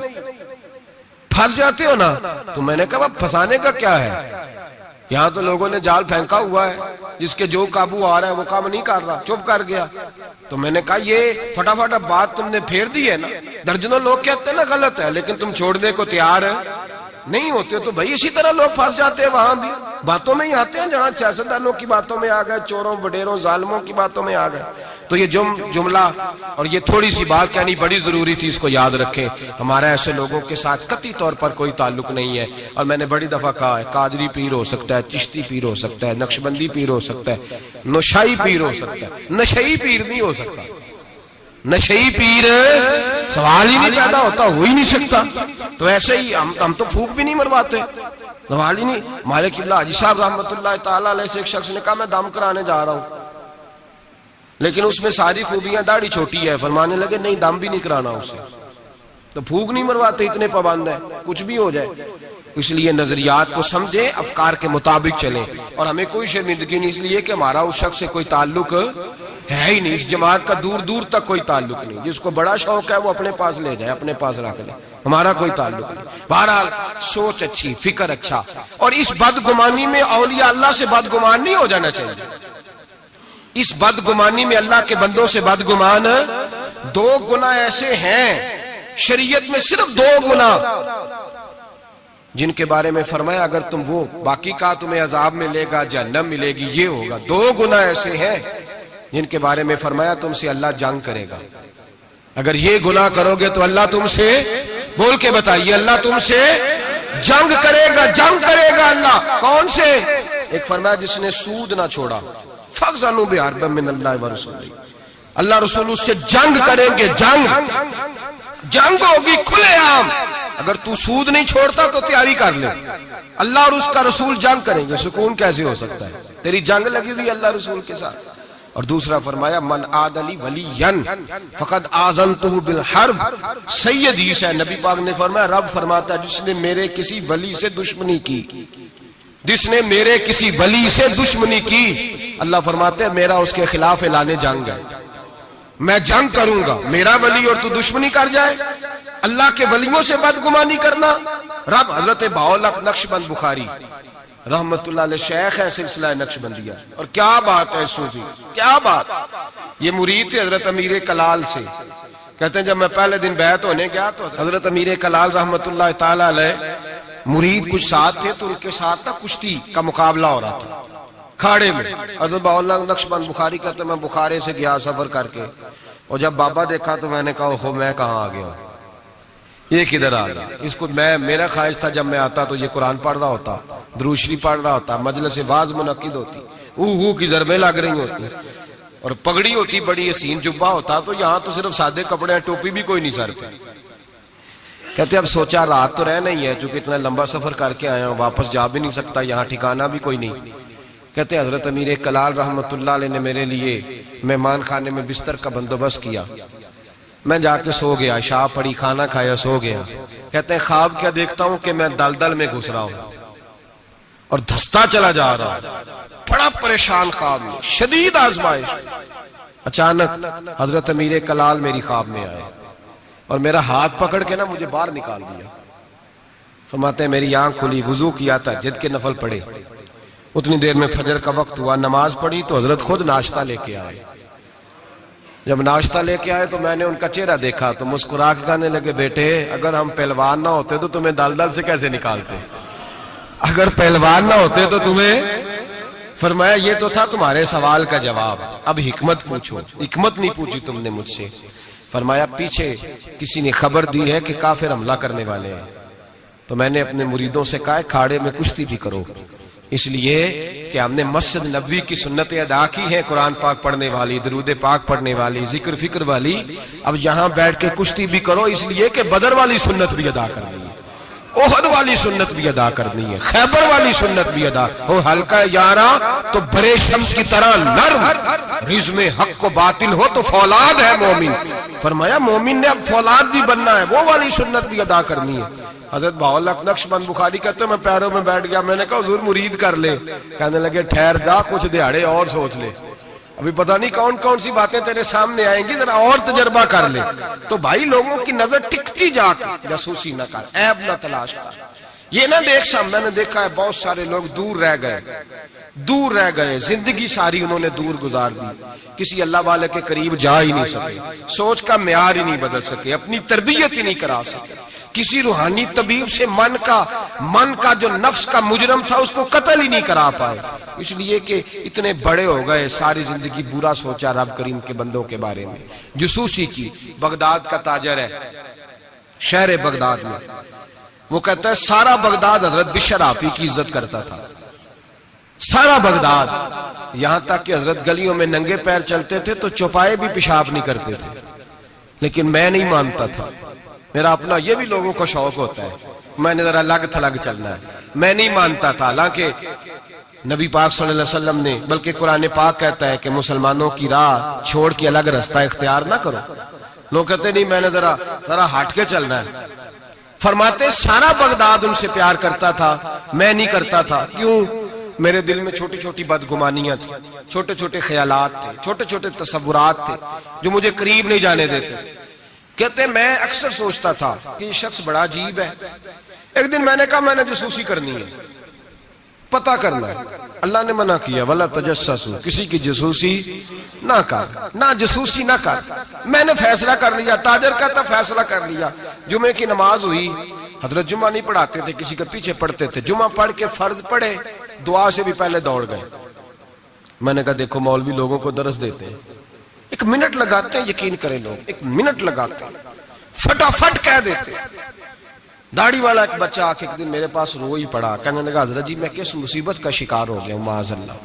پھنس جاتے ہو نا؟ تو میں نے کہا پھنسانے کا کیا ہے؟ یہاں تو لوگوں نے جال پھینکا ہوا ہے، جس کے جو قابو آ رہا ہے وہ کام نہیں کر رہا، چپ کر گیا۔ تو میں نے کہا یہ فٹافٹ بات تم نے پھیر دی ہے نا، درجنوں لوگ کہتے ہیں نا غلط ہے، لیکن تم چھوڑنے کو تیار نہیں ہوتے، تو بھائی اسی طرح لوگ پھنس جاتے ہیں، وہاں بھی باتوں میں ہی آتے ہیں، جہاں سیاستدانوں کی باتوں میں آ گئے، چوروں بڈیروں ظالموں کی باتوں میں آ گئے۔ تو یہ جملہ اور یہ تھوڑی سی بات کہنی بڑی ضروری تھی، اس کو یاد رکھیں، ہمارا ایسے لوگوں کے ساتھ قطعی طور پر کوئی تعلق نہیں ہے۔ اور میں نے بڑی دفعہ کہا ہے قادری پیر ہو سکتا ہے، چشتی پیر ہو سکتا ہے، نقشبندی پیر ہو سکتا ہے، نوشائی پیر ہو سکتا ہے، نشئی پیر نہیں ہو سکتا، نشئی پیر سوال ہی نہیں پیدا ہوتا، ہو ہی نہیں سکتا۔ تو ایسے ہی ہم تو پھوک بھی نہیں مرواتے، سوال ہی نہیں۔ مالک قبلہ حاجی صاحب رحمت اللہ تعالیٰ علیہ سے ایک شخص نے کہا میں دم کرانے جا رہا ہوں، لیکن اس میں ساری خوبیاں، داڑھی چھوٹی ہے، فرمانے لگے نہیں دم بھی نہیں کرانا اسے، تو پھوک نہیں مرواتے، اتنے پابند ہیں، کچھ بھی ہو جائے۔ اس لیے نظریات کو سمجھیں، افکار کے مطابق چلیں، اور ہمیں کوئی شرمندگی نہیں، اس لیے کہ ہمارا اس شخص سے کوئی تعلق ہے ہی نہیں، اس جماعت کا دور دور تک کوئی تعلق نہیں، جس کو بڑا شوق ہے وہ اپنے پاس لے جائے، اپنے پاس رکھ لے، ہمارا کوئی تعلق نہیں۔ بہرحال سوچ اچھی، فکر اچھا، اور اس بدگمانی میں اولیاء اللہ سے بدگمان نہیں ہو جانا چاہیے، اس بدگمانی میں اللہ کے بندوں سے بدگمان۔ 2 گناہ ایسے ہیں شریعت میں، صرف 2 گناہ جن کے بارے میں فرمایا اگر تم وہ باقی کا تمہیں عذاب ملے گا، جہنم ملے گی، یہ ہوگا۔ 2 گناہ ایسے ہیں جن کے بارے میں فرمایا تم سے اللہ جنگ کرے گا، اگر یہ گناہ کرو گے تو اللہ تم سے، بول کے بتائیے، اللہ تم سے جنگ کرے گا، جنگ کرے گا اللہ۔ کون سے؟ ایک فرمایا جس نے سود نہ چھوڑا، فَأْذَنُوا بِحَرْبٍ مِّنَ اللَّهِ وَرَسُولِهِ، اللہ رسول اس سے جنگ کریں گے، جنگ ہوگی کھلے عام۔ اگر تو سود نہیں چھوڑتا تو تیاری کر لے، اللہ اور اس کا رسول جنگ کریں گے، سکون کیسے ہو سکتا ہے؟ تیری جنگ لگی ہوئی اللہ رسول کے ساتھ۔ اور دوسرا فرمایا من عاد لی ولیا فقد آذنتہ بالحرب، سید حدیث ہے، نبی پاک نے فرمایا، رب فرماتا ہے جس نے میرے کسی ولی سے دشمنی کی، جس نے میرے کسی ولی سے دشمنی کی، اللہ فرماتے ہیں میرا اس کے خلاف اعلان جنگ ہے، میں جنگ کروں گا۔ میرا ولی اور تو دشمنی کر جائے، اللہ کے ولیوں سے بدگمانی کرنا۔ رب حضرت بہاءالحق نقشبند بخاری رحمت اللہ علیہ شیخ ہے سلسلہ نقشبندیہ، اور کیا بات ہے صوفی، کیا بات۔ یہ مرید تھے حضرت امیر کلال سے، کہتے ہیں جب میں پہلے دن بیعت ہونے گیا تو حضرت امیر کلال رحمت اللہ تعالی علیہ مرید کچھ ساتھ تھے، تو ان کے ساتھ تھا کشتی کا مقابلہ ہو رہا تھا کھاڑے میں۔ حضرت بہاءالحق نقشبند بخاری کہتے ہیں میں بخارے سے گیا سفر کر کے، اور جب بابا دیکھا تو میں نے کہا اوہو میں کہاں آ گیا ہوں، یہ کدھر آ گیا۔ اس کو میرا خواہش تھا جب میں آتا تو یہ قرآن پڑھ رہا ہوتا، درود شریف پڑھ رہا ہوتا، مجلس واعظ منعقد ہوتی، اوہ کی ضربیں لگ رہی ہوتی، اور پگڑی ہوتی، بڑی حسین جبہ ہوتا، تو یہاں تو صرف سادے کپڑے ہیں، ٹوپی بھی کوئی نہیں سر پہ۔ کہتے اب سوچا رات تو رہ نہیں ہے، چونکہ اتنا لمبا سفر کر کے آیا ہوں، واپس جا بھی نہیں سکتا، یہاں ٹھکانہ بھی کوئی نہیں۔ کہتے ہیں حضرت امیر کلال رحمت اللہ علیہ نے میرے لیے مہمان خانے میں بستر کا بندوبست کیا، میں جا کے سو گیا، عشاء پڑی، کھانا کھایا، سو گیا۔ کہتے ہیں خواب کیا دیکھتا ہوں کہ میں دلدل میں گھس رہا ہوں اور دھستا چلا جا رہا ہوں، بڑا پریشان خواب میں، شدید آزمائش۔ اچانک حضرت امیر کلال میری خواب میں آئے اور میرا ہاتھ پکڑ کے نا مجھے باہر نکال دیا۔ فرماتے ہیں میری آنکھ کھلی، وضو کیا تھا، جد کے نفل پڑے، اتنی دیر میں فجر کا وقت ہوا، نماز پڑھی تو حضرت خود ناشتہ لے کے آئے۔ جب ناشتہ لے کے آئے تو میں نے ان کا چہرہ دیکھا تو مسکرا کے کہنے لگے بیٹے اگر ہم پہلوان نہ ہوتے تو تمہیں دلدل سے کیسے نکالتے، اگر پہلوان نہ ہوتے تو تمہیں۔ فرمایا یہ تو تھا تمہارے سوال کا جواب، اب حکمت پوچھو۔ حکمت نہیں پوچھی تم نے مجھ سے۔ فرمایا پیچھے کسی نے خبر دی ہے کہ کافر حملہ کرنے والے ہیں، تو میں نے اپنے مریدوں سے کہا کھاڑے میں کشتی بھی کرو، اس لیے کہ ہم نے مسجد نبوی کی سنتیں ادا کی ہیں، قرآن پاک پڑھنے والی، درود پاک پڑھنے والی، ذکر فکر والی، اب یہاں بیٹھ کے کشتی بھی کرو، اس لیے کہ بدر والی سنت بھی ادا کرنی ہے، احد والی سنت بھی ادا کرنی ہے، خیبر والی سنت بھی ادا ہو، ہلکا یاراں تو برے شمس کی طرح نرم، رزم حق و باطل ہو تو فولاد ہے مومن۔ فرمایا مومن نے اب فولاد بھی بننا ہے، وہ والی سنت بھی ادا کرنی ہے۔ حضرت بہاءاللہ نقشبند بخاری کہتے ہیں میں پیروں میں بیٹھ گیا، میں نے کہا حضور مرید کر لے، کہنے لگے ٹھہر جا کچھ دیہڑے اور سوچ لے، ابھی پتہ نہیں کون کون سی باتیں تیرے سامنے آئیں گی، ذرا اور تجربہ کر لے۔ تو بھائی لوگوں کی نظر ٹکتی جا کے جاسوسی نہ کر، عیب نہ تلاش کر، یہ نہ دیکھ میں نے دیکھا ہے بہت سارے لوگ دور رہ گئے، زندگی ساری انہوں نے دور گزار دی، کسی اللہ والے کے قریب جا ہی نہیں سکے، سوچ کا معیار ہی نہیں بدل سکے، اپنی تربیت ہی نہیں کرا سکے، کسی روحانی طبیب سے من کا جو نفس کا مجرم تھا اس کو قتل ہی نہیں کرا پائے، اس لیے کہ اتنے بڑے ہو گئے، ساری زندگی برا سوچا رب کریم کے بندوں کے بارے میں۔ جسوسی کی، بغداد کا تاجر ہے، شہر بغداد میں، وہ کہتا ہے سارا بغداد حضرت بشر حافی کی عزت کرتا تھا، سارا بغداد، یہاں تک کہ حضرت گلیوں میں ننگے پیر چلتے تھے تو چوپائے بھی پیشاب نہیں کرتے تھے، لیکن میں نہیں مانتا تھا، میرا اپنا، یہ بھی لوگوں کو شوق ہوتا ہے، میں نے ذرا لگ تھلگ چلنا ہے، میں نہیں مانتا تھا، حالانکہ نبی پاک صلی اللہ علیہ وسلم نے، بلکہ قرآن پاک کہتا ہے کہ مسلمانوں کی راہ چھوڑ کے الگ رستہ اختیار نہ کرو، لوگ کہتے نہیں میں نے ذرا ہٹ کے چلنا ہے۔ فرماتے سارا بغداد ان سے پیار کرتا تھا، میں نہیں کرتا تھا، کیوں؟ میرے دل میں چھوٹی چھوٹی بدگمانیاں تھیں، چھوٹے چھوٹے خیالات تھے، چھوٹے چھوٹے تصورات تھے جو مجھے قریب نہیں جانے دیتے۔ کہتے ہیں میں اکثر سوچتا تھا کہ یہ شخص بڑا عجیب ہے، ایک دن میں نے کہا میں نے جاسوسی کرنی ہے، پتہ کرنا ہے، اللہ نے منع کیا وَلَا تَجَسَّسُوا، کسی کی جاسوسی نہ کر، نہ جاسوسی نہ کر۔ میں نے فیصلہ کر لیا، تاجر کا تھا، فیصلہ کر لیا۔ جمعے کی نماز ہوئی، حضرت جمعہ نہیں پڑھاتے تھے، کسی کے پیچھے پڑھتے تھے، جمعہ پڑھ کے فرض پڑھے، دعا سے بھی پہلے دوڑ گئے۔ میں نے کہا دیکھو مولوی لوگوں کو درس دیتے ہیں، ایک منٹ لگاتے ہیں، یقین کریں لوگ ایک منٹ لگاتے ہیں، فٹافٹ کہہ دیتے ہیں۔ داڑھی والا ایک بچہ آ کے ایک دن میرے پاس رو ہی پڑا، کہنے لگا حضرت جی میں کس مصیبت کا شکار ہو گیا ہوں، معاذ اللہ،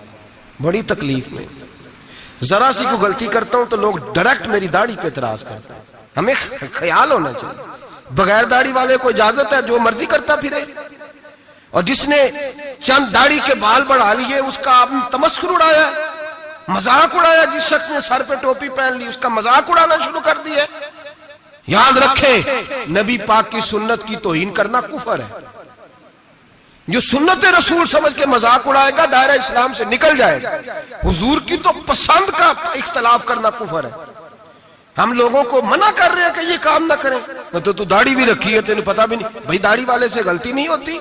بڑی تکلیف میں، ذرا سی کوئی غلطی کرتا ہوں تو لوگ ڈائریکٹ میری داڑھی پہ اعتراض کرتے ہیں۔ ہمیں خیال ہونا چاہیے، بغیر داڑھی والے کو اجازت ہے جو مرضی کرتا پھرے، اور جس نے چند داڑھی کے بال بڑھا لیے اس کا آپ نے تمسخر اڑایا، مذاق اڑایا، جس شخص نے سر پہ ٹوپی پہن لی اس کا مذاق اڑانا شروع کر دیا۔ یاد رکھیں نبی پاک کی سنت کی توہین کرنا کفر ہے، جو سنت رسول سمجھ کے مذاق اڑائے گا دائرہ اسلام سے نکل جائے گا۔ حضور کی تو پسند کا اختلاف کرنا کفر ہے۔ ہم لوگوں کو منع کر رہے ہیں کہ یہ کام نہ کریں، تو داڑھی بھی رکھی ہے تینوں پتہ بھی نہیں، بھائی داڑھی والے سے غلطی نہیں ہوتی،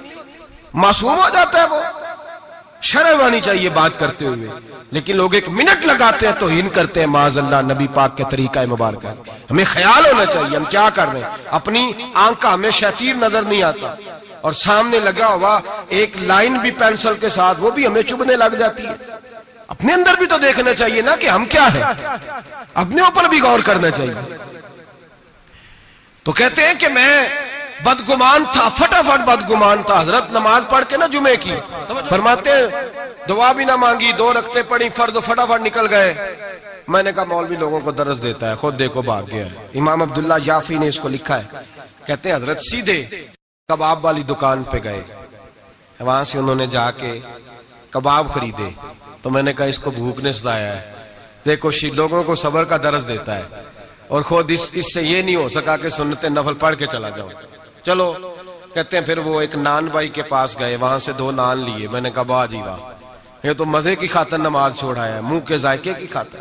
معصوم ہو جاتا ہے وہ، شرم آنی چاہیے بات کرتے ہوئے، لیکن لوگ ایک منٹ لگاتے ہیں توہین کرتے ہیں معاذ اللہ نبی پاک کے طریقہ مبارکہ۔ ہمیں خیال ہونا چاہیے ہم کیا کر رہے ہیں، اپنی آنکھ کا ہمیں شیطیر نظر نہیں آتا، اور سامنے لگا ہوا ایک لائن بھی پینسل کے ساتھ وہ بھی ہمیں چبھنے لگ جاتی ہے۔ اپنے اندر بھی تو دیکھنا چاہیے نا کہ ہم کیا ہیں، اپنے اوپر بھی غور کرنا چاہیے۔ تو کہتے ہیں کہ میں بدگمان تھا، فٹافٹ بدگمان تھا، حضرت نماز پڑھ کے نا جمعے کی، فرماتے ہیں دعا بھی نہ مانگی، 2 رکعتیں پڑھی فرض، فٹافٹ نکل گئے۔ میں نے کہا مولوی لوگوں کو درس دیتا ہے، خود دیکھو بھاگ گیا ہے۔ امام عبداللہ یافی نے اس کو لکھا ہے، کہتے ہیں حضرت سیدھے کباب والی دکان پہ گئے، وہاں سے انہوں نے جا کے کباب خریدے، تو میں نے کہا اس کو بھوک نے ستایا ہے، دیکھو لوگوں کو صبر کا درس دیتا ہے، اور خود اس سے یہ نہیں ہو سکا کہ سنت نفل پڑھ کے چلا جاؤں۔ چلو، کہتے ہیں پھر وہ ایک نان بائی کے پاس گئے، وہاں سے 2 نان لیے۔ میں نے کہا واہ جی واہ، یہ تو مزے کی خاطر نماز چھوڑا ہے، منہ کے ذائقے کی خاطر۔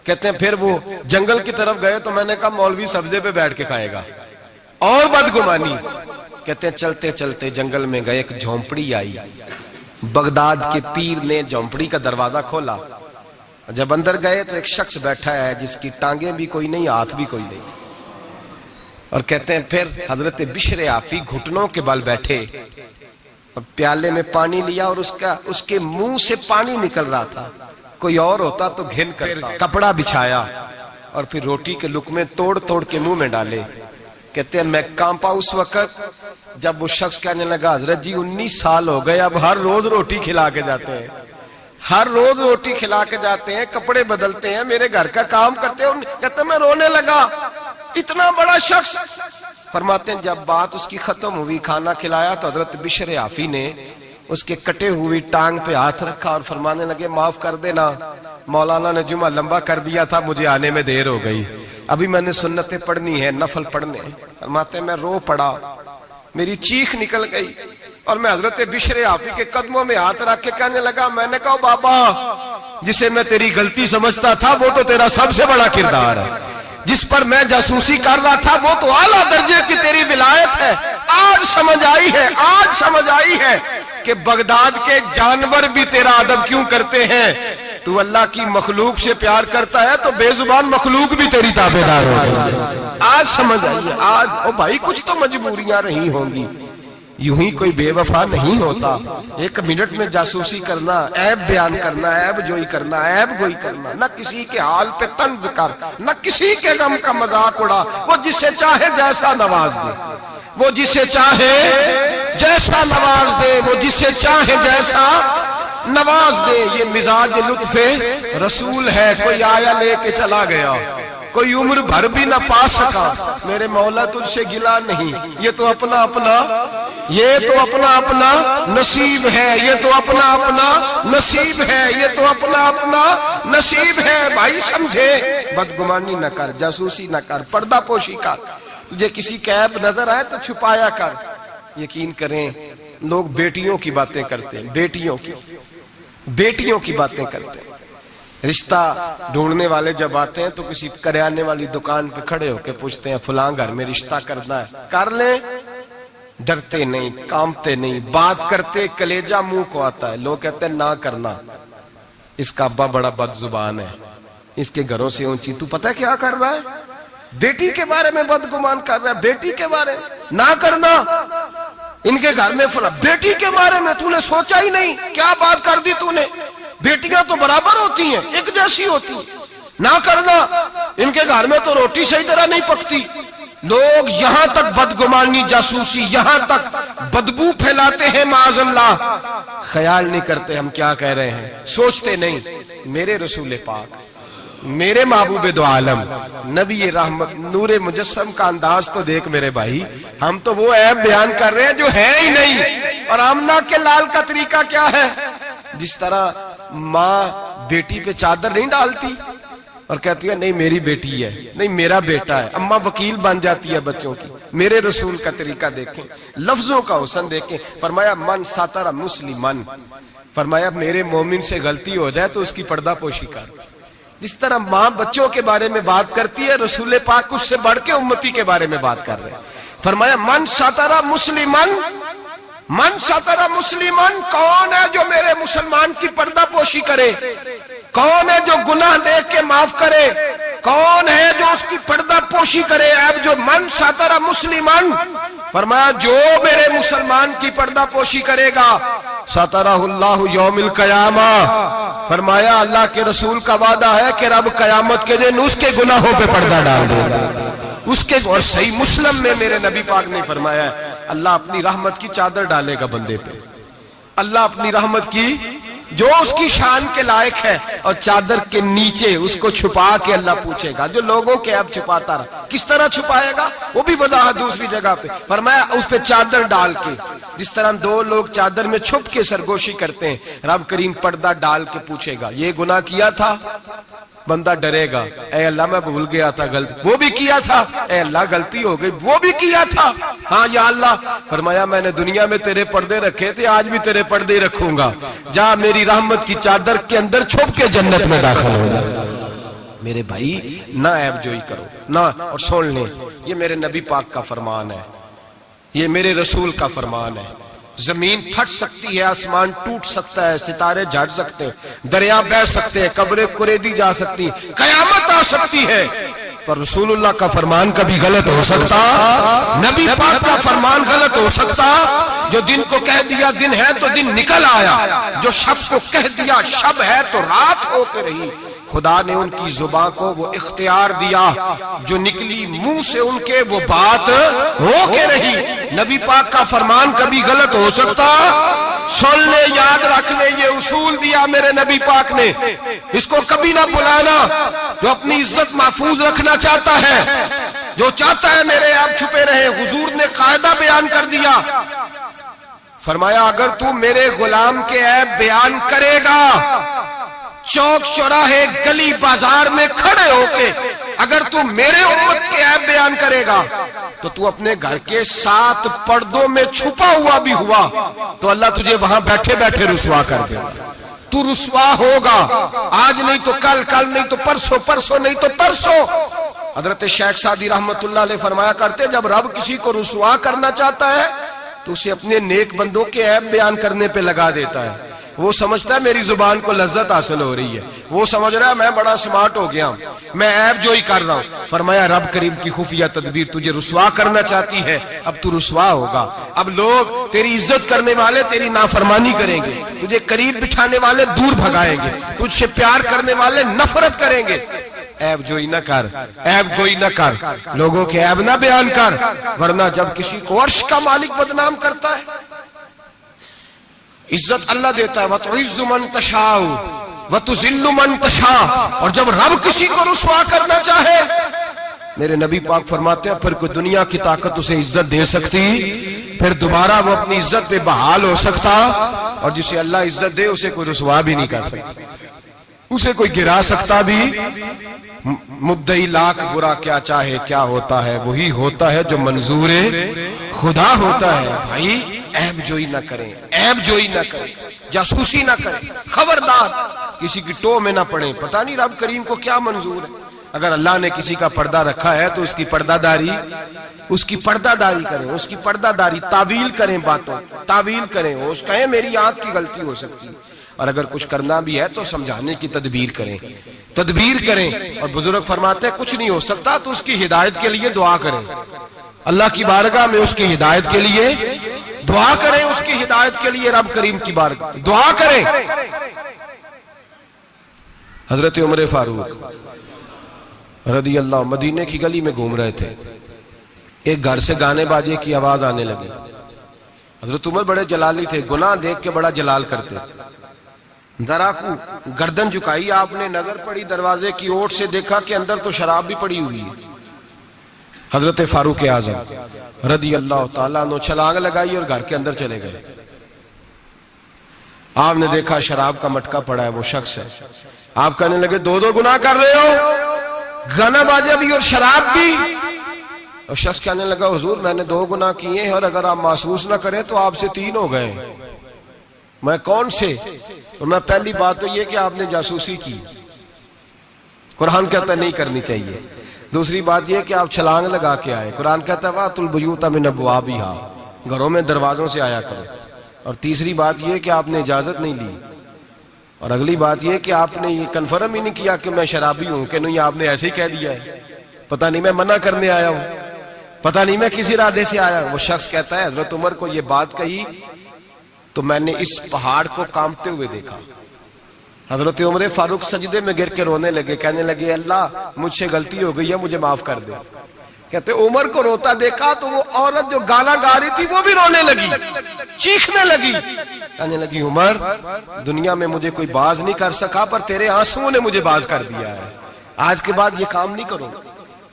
کہتے ہیں پھر وہ جنگل کی طرف گئے، تو میں نے کہا مولوی سبزے پہ بیٹھ کے کھائے گا، اور بدگمانی۔ کہتے ہیں چلتے چلتے جنگل میں گئے، ایک جھونپڑی آئی، بغداد کے پیر نے جھونپڑی کا دروازہ کھولا، جب اندر گئے تو ایک شخص بیٹھا ہے جس کی ٹانگیں بھی کوئی نہیں، ہاتھ بھی کوئی نہیں، اور کہتے ہیں پھر حضرت بشر عافی گھٹنوں کے بل بیٹھے اور پیالے میں پانی لیا، اور اس کے منہ سے پانی نکل رہا تھا، کوئی اور ہوتا تو گھن کرتا۔ کپڑا بچھایا اور پھر روٹی کے لقمے توڑ توڑ کے منہ میں ڈالے۔ کہتے ہیں میں کانپا اس وقت جب وہ شخص کہنے لگا حضرت جی 19 سال ہو گئے، اب ہر روز روٹی کھلا کے جاتے ہیں، ہر روز روٹی کھلا کے جاتے ہیں، کپڑے بدلتے ہیں، میرے گھر کا کام کرتے ہیں۔ کہتے ہیں میں رونے لگا، اتنا بڑا شخص۔ فرماتے ہیں جب بات اس کی ختم ہوئی، کھانا کھلایا، تو حضرت بشر عافی نے اس کے کٹے ہوئی ٹانگ پہ ہاتھ رکھا اور فرمانے لگے معاف کر دینا، مولانا نے جمعہ لمبا کر دیا تھا، مجھے آنے میں دیر ہو گئی، ابھی میں نے سنتیں پڑھنی ہے، نفل پڑھنے۔ فرماتے ہیں میں رو پڑا، میری چیخ نکل گئی، اور میں حضرت بشر عافی کے قدموں میں ہاتھ رکھ کے کہنے لگا، میں نے کہا بابا جسے میں تیری غلطی سمجھتا تھا وہ تو تیرا سب سے بڑا کردار ہے، جس پر میں جاسوسی کر رہا تھا وہ تو اعلیٰ درجے کی تیری ولایت ہے۔ آج سمجھ آئی ہے کہ بغداد کے جانور بھی تیرا ادب کیوں کرتے ہیں۔ تو اللہ کی مخلوق سے پیار کرتا ہے تو بے زبان مخلوق بھی تیری تابعدار ہو گئی۔ آج سمجھ آئی ہے، آج او بھائی کچھ تو مجبوریاں رہی ہوں گی، یوں ہی کوئی بے وفا نہیں ہوتا۔ 1 منٹ میں جاسوسی کرنا، عیب بیان کرنا، عیب جوئی کرنا، عیب گوئی کرنا، نہ کسی کے حال پہ طنز کر، نہ کسی کے غم کا مذاق اڑا۔ وہ جسے چاہے جیسا نواز دے، وہ جسے چاہے جیسا نواز دے، وہ جسے چاہے جیسا نواز دے۔ یہ مزاج لطف رسول ہے، کوئی آیا لے کے چلا گیا، کوئی عمر بھر بھی نہ پا سکا، میرے مولا تجھ سے گلا نہیں، یہ تو اپنا اپنا نصیب ہے، یہ تو اپنا نصیب ہے، یہ تو اپنا نصیب ہے۔ بھائی سمجھے، بدگمانی نہ کر، جاسوسی نہ کر، پردہ پوشی کر، تجھے کسی کا عیب نظر آئے تو چھپایا کر۔ یقین کریں لوگ بیٹیوں کی باتیں کرتے ہیں، بیٹیوں کی باتیں کرتے ہیں۔ رشتہ ڈھونڈنے والے جب آتے ہیں تو کسی کریانے والی دکان پہ کھڑے ہو کے پوچھتے ہیں فلاں گھر میں رشتہ کرنا ہے، کر لیں، ڈرتے نہیں، کانپتے نہیں، بات کرتے کلیجہ منہ کو آتا ہے، لوگ کہتے ہیں نہ کرنا، اس کا ابا بڑا بد زبان ہے، اس کے گھروں سے اونچی۔ تو پتہ کیا کر رہا ہے؟ بیٹی کے بارے میں بدگمان کر رہا ہے، بیٹی کے بارے میں نہ کرنا، ان کے گھر میں فلاں، بیٹی کے بارے میں تو نے سوچا ہی نہیں، کیا بات کر دی تو نے؟ بیٹیاں تو برابر ہوتی ہیں، ایک جیسی ہوتی ہیں، نہ کرنا، ان کے گھر میں تو روٹی صحیح طرح نہیں پکتی۔ لوگ یہاں تک بدگمانی، جاسوسی، یہاں تک بدبو پھیلاتے ہیں معاذ اللہ، خیال نہیں کرتے ہم کیا کہہ رہے ہیں، سوچتے نہیں۔ میرے رسول پاک، میرے محبوب دو عالم، نبی رحمت، نور مجسم کا انداز تو دیکھ میرے بھائی، ہم تو وہ عیب بیان کر رہے ہیں جو ہے ہی نہیں۔ اور آمنہ کے لال کا طریقہ کیا ہے؟ جس طرح ماں بیٹی پہ چادر نہیں ڈالتی اور کہتی ہے نہیں میری بیٹی ہے، نہیں میرا بیٹا ہے، اماں وکیل بن جاتی ہے بچوں کی۔ میرے رسول کا طریقہ دیکھیں، لفظوں کا حسن دیکھیں۔ فرمایا من ساتر مسلمن، فرمایا میرے مومن سے غلطی ہو جائے تو اس کی پردہ پوشی کر۔ جس طرح ماں بچوں کے بارے میں بات کرتی ہے، رسول پاک اس سے بڑھ کے امتی کے بارے میں بات کر رہے ہیں۔ فرمایا من ساتر مسلمن، من ساتر مسلمن، کون ہے جو میرے مسلمان کی پردہ پوشی کرے؟ کون ہے جو گناہ دیکھ کے معاف کرے؟ کون ہے جو اس کی پردہ پوشی کرے؟ اب جو من ساتر مسلمن، فرمایا جو میرے مسلمان کی پردہ پوشی کرے گا ساترہ اللہ یوم القیامہ، فرمایا اللہ کے رسول کا وعدہ ہے کہ رب قیامت کے دن اس کے گناہوں پہ پردہ ڈال دے گا، اس کے۔ اور صحیح مسلم میں میرے نبی پاک نے فرمایا ہے اللہ اپنی رحمت کی چادر ڈالے گا بندے پہ، اللہ اپنی رحمت کی جو اس کی شان کے لائق ہے، اور چادر کے نیچے اس کو چھپا کے اللہ پوچھے گا جو لوگوں کے عیب چھپاتا رہا، کس طرح چھپائے گا؟ وہ بھی وضاحت دوسری جگہ پہ فرمایا اس پہ چادر ڈال کے، جس طرح دو لوگ چادر میں چھپ کے سرگوشی کرتے ہیں، رب کریم پردہ ڈال کے پوچھے گا یہ گناہ کیا تھا؟ بندہ ڈرے گا، اے اللہ میں بھول گیا تھا، غلطی وہ بھی کیا تھا، اے اللہ غلطی ہو گئی، وہ بھی کیا تھا، ہاں یا اللہ۔ فرمایا میں نے دنیا میں تیرے پردے رکھے تھے، آج بھی تیرے پردے رکھوں گا، جا میری رحمت کی چادر کے اندر چھپ کے جنت میں داخل ہو جا۔ میرے بھائی نہ عیب جوئی کرو نہ، اور سن لیں یہ میرے نبی پاک کا فرمان ہے، یہ میرے رسول کا فرمان ہے۔ زمین پھٹ سکتی ہے، آسمان ٹوٹ سکتا ہے، ستارے جھڑ سکتے ہیں، دریا بہہ سکتے ہیں، قبریں کریدی جا سکتی ہیں، قیامت آ سکتی ہے، پر رسول اللہ کا فرمان کبھی غلط ہو سکتا؟ نبی پاک کا فرمان غلط ہو سکتا؟ جو دن کو کہہ دیا دن ہے تو دن نکل آیا، جو شب کو کہہ دیا شب ہے تو رات ہو کے رہی۔ خدا نے ان کی زبان کو وہ اختیار دیا، جو نکلی منہ سے ان کے وہ بات ہو کے رہی۔ نبی پاک کا فرمان کبھی غلط ہو سکتا؟ سن لے، یاد رکھ لے، یہ اصول دیا میرے نبی پاک نے، اس کو کبھی نہ بلانا۔ جو اپنی عزت محفوظ رکھنا چاہتا ہے، جو چاہتا ہے میرے عیب چھپے رہے، حضور نے قاعدہ بیان کر دیا، فرمایا اگر تو میرے غلام کے عیب بیان کرے گا، چوک چوراہے گلی بازار میں کھڑے ہو کے اگر تو میرے امت کے عیب بیان کرے گا، تو تو اپنے گھر کے 7 پردوں میں چھپا ہوا بھی ہوا تو اللہ تجھے وہاں بیٹھے بیٹھے رسوا کر دے گا۔ تو رسوا ہوگا، آج نہیں تو کل، کل نہیں تو پرسوں، پرسوں نہیں تو ترسوں۔ حضرت شیخ سعدی رحمت اللہ علیہ فرمایا کرتے جب رب کسی کو رسوا کرنا چاہتا ہے تو اسے اپنے نیک بندوں کے عیب بیان کرنے پہ لگا دیتا ہے۔ وہ سمجھتا ہے میری زبان کو لذت حاصل ہو رہی ہے، وہ سمجھ رہا ہے میں بڑا سمارٹ ہو گیا ہوں، میں عیب جوئی کر رہا ہوں۔ فرمایا رب کریم کی خفیہ تدبیر تجھے رسوا کرنا چاہتی ہے، اب تو رسوا ہوگا۔ اب لوگ تیری عزت کرنے والے تیری نافرمانی کریں گے، تجھے قریب بٹھانے والے دور بھگائیں گے، تجھ سے پیار کرنے والے نفرت کریں گے۔ عیب جوئی نہ کر، عیب گوئی نہ کر، لوگوں کے عیب نہ بیان کر، ورنہ جب کسی کو عرش کا مالک بدنام کرتا ہے، عزت اللہ دیتا ہے، وَتُعِزُّ مَن تَشَاءُ وَتُذِلُّ مَن تَشَاءُ، اور جب رب کسی کو رسوا کرنا چاہے، میرے نبی پاک فرماتے ہیں پھر کوئی دنیا کی طاقت اسے عزت دے سکتی، پھر دوبارہ وہ اپنی عزت پہ بحال ہو سکتا، اور جسے اللہ عزت دے اسے کوئی رسوا بھی نہیں کر سکتا، اسے کوئی گرا سکتا بھی۔ مدعی لاکھ برا کیا چاہے کیا ہوتا ہے، وہی ہوتا ہے جو منظور خدا ہوتا ہے۔ بھائی عیب جوئی نہ کریں، عیب جوئی نہ کریں، جاسوسی نہ کریں، خبردار کسی کی ٹو میں نہ پڑیں، پتہ نہیں رب کریم کو کیا منظور ہے۔ اگر اللہ نے کسی کا پردہ رکھا ہے تو اس کی پردہ داری کریں، اس کی پردہ داری، تعویل کریں، باتوں تعویل کریں، اس کہیں میری آنکھ کی غلطی ہو سکتی ہے، اور اگر کچھ کرنا بھی ہے تو سمجھانے کی تدبیر کریں، اور بزرگ فرماتے ہیں کچھ نہیں ہو سکتا تو اس کی ہدایت کے لیے دعا کریں، اللہ کی بارگاہ میں اس کی ہدایت کے لیے دعا کریں، اس کی ہدایت کے لیے رب کریم کی بارگاہ دعا کریں۔ حضرت عمر فاروق رضی اللہ مدینے کی گلی میں گھوم رہے تھے، ایک گھر سے گانے باجے کی آواز آنے لگی۔ حضرت عمر بڑے جلالی تھے، گناہ دیکھ کے بڑا جلال کرتے، ذرا کو گردن جھکائی، آپ نے نظر پڑی دروازے کی اوٹ سے، دیکھا کہ اندر تو شراب بھی پڑی ہوئی ہے۔ حضرت فاروق اعظم رضی اللہ تعالیٰ عنہ چھلانگ لگائی اور گھر کے اندر چلے گئے۔ آپ نے دیکھا شراب کا مٹکا پڑا ہے، وہ شخص ہے۔ آپ کہنے لگے دو گناہ کر رہے ہو، گانا باجا بھی اور شراب بھی۔ اور شخص کہنے لگا حضور میں نے 2 گناہ کیے ہیں، اور اگر آپ محسوس نہ کریں تو آپ سے 3 ہو گئے۔ میں کون سے؟ تو میں پہلی بات تو یہ کہ آپ نے جاسوسی کی، قرآن کہتا ہے نہیں کرنی چاہیے۔ دوسری بات یہ کہ آپ چھلانگ لگا کے آئے، قرآن کہتا ہے وَأْتُوا الْبُيُوتَ مِنْ أَبْوَابِهَا، گھروں میں دروازوں سے آیا کرو۔ اور تیسری بات یہ کہ آپ نے اجازت نہیں لی۔ اور اگلی بات یہ کہ آپ نے یہ کنفرم ہی نہیں کیا کہ میں شرابی ہوں کہ نہیں، آپ نے ایسے ہی کہہ دیا ہے، پتہ نہیں میں منع کرنے آیا ہوں، پتہ نہیں میں کسی ارادے سے آیا ہوں۔ وہ شخص کہتا ہے حضرت عمر کو یہ بات کہی تو میں نے اس پہاڑ کو کانپتے ہوئے دیکھا۔ حضرت عمر فاروق سجدے میں گر کے رونے لگے، کہنے لگے اللہ مجھ سے غلطی ہو گئی ہے، مجھے معاف کر دے۔ کہتے عمر کو روتا دیکھا تو وہ عورت جو گانا گا رہی تھی وہ بھی رونے لگی۔ چیخنے لگی، کہنے لگی عمر دنیا میں مجھے کوئی باز نہیں کر سکا پر تیرے آنسوؤں نے مجھے باز کر دیا ہے، آج کے بعد یہ کام نہیں کروں۔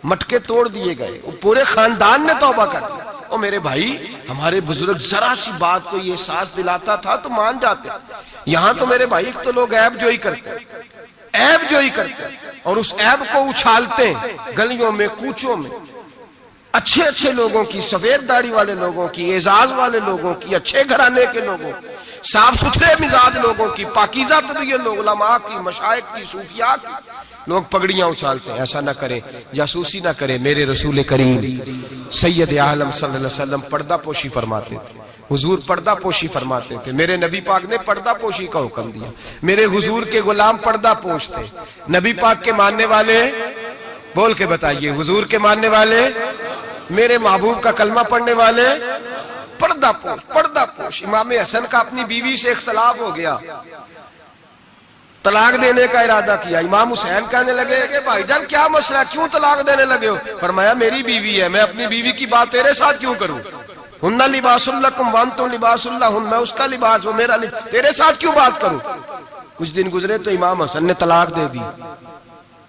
مٹکے توڑ دیے گئے، پورے خاندان نے توبہ کر دیا۔ اور میرے بھائی ہمارے بزرگ ذرا سی بات کو یہ احساس دلاتا تھا تو مان جاتے، یہاں تو میرے بھائی ایک تو لوگ عیب جوئی کرتے ہیں، عیب جوئی کرتے ہیں اور اس عیب کو اچھالتے ہیں گلیوں میں کوچوں میں، اچھے اچھے لوگوں کی، سفید داڑھی والے لوگوں کی، اعزاز والے لوگوں کی، اچھے گھرانے کے لوگوں کی، صاف ستھرے مزاج لوگوں کی، پاکیزہ طبیعت لوگ، علماء کی، مشائخ کی، صوفیاء کی، لوگ پگڑیاں اچھالتے ہیں۔ ایسا نہ کریں، جاسوسی نہ کریں۔ میرے رسول کریم سید عالم صلی اللہ علیہ وسلم پردہ پوشی فرماتے تھے، حضور پردہ پوشی فرماتے تھے، میرے نبی پاک نے پردہ پوشی کا حکم دیا، میرے حضور کے غلام پردہ پوش تھے۔ نبی پاک کے ماننے والے بول کے بتائیے، حضور کے ماننے والے، میرے محبوب کا کلمہ پڑھنے والے، پردہ پوش، پردہ پوش۔ امام حسن کا اپنی بیوی سے اختلاف ہو گیا، طلاق دینے کا ارادہ کیا۔ امام حسین کہنے لگے کہ بھائی جان کیا مسئلہ، کیوں طلاق دینے لگے ہو؟ فرمایا میری بیوی ہے، میں اپنی بیوی کی بات تیرے ساتھ کیوں کروں؟ ہن لباس لکم وانتم لباس لہن، میں اس کا لباس، وہ میرا لباس، تیرے ساتھ کیوں بات کروں؟ کچھ دن گزرے تو امام حسن نے طلاق دے دی۔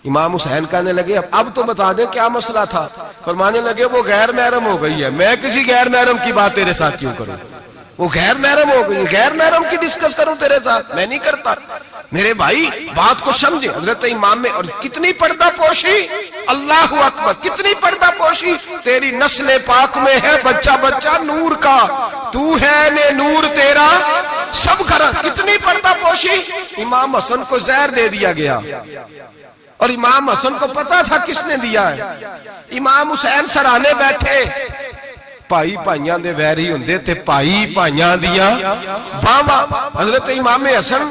امام حسین کہنے لگے اب تو بتا دیں کیا مسئلہ تھا؟ فرمانے لگے وہ غیر محرم ہو گئی ہے، میں کسی غیر محرم کی بات تیرے ساتھ کیوں کروں؟ وہ غیر محرم ہو گئی، غیر محرم کی ڈسکس کروں تیرے ساتھ؟ میں نہیں کرتا۔ میرے بھائی بات کو سمجھے، حضرت امام میں، اور کتنی پردہ پوشی، اللہ اکبر، کتنی پردہ پوشی۔ تیری نسل پاک میں ہے بچہ بچہ نور کا، تو ہے نے نور تیرا سب گھر، کتنی پردہ پوشی۔ امام حسن کو زہر دے دیا گیا اور امام حسن کو پتا تھا کس نے دیا ہے۔ امام حسین سرانے بیٹھے، پائی پائیاں دے ویری ہوندے تے پائی پائیاں دیاں باواں۔ حضرت امام حسن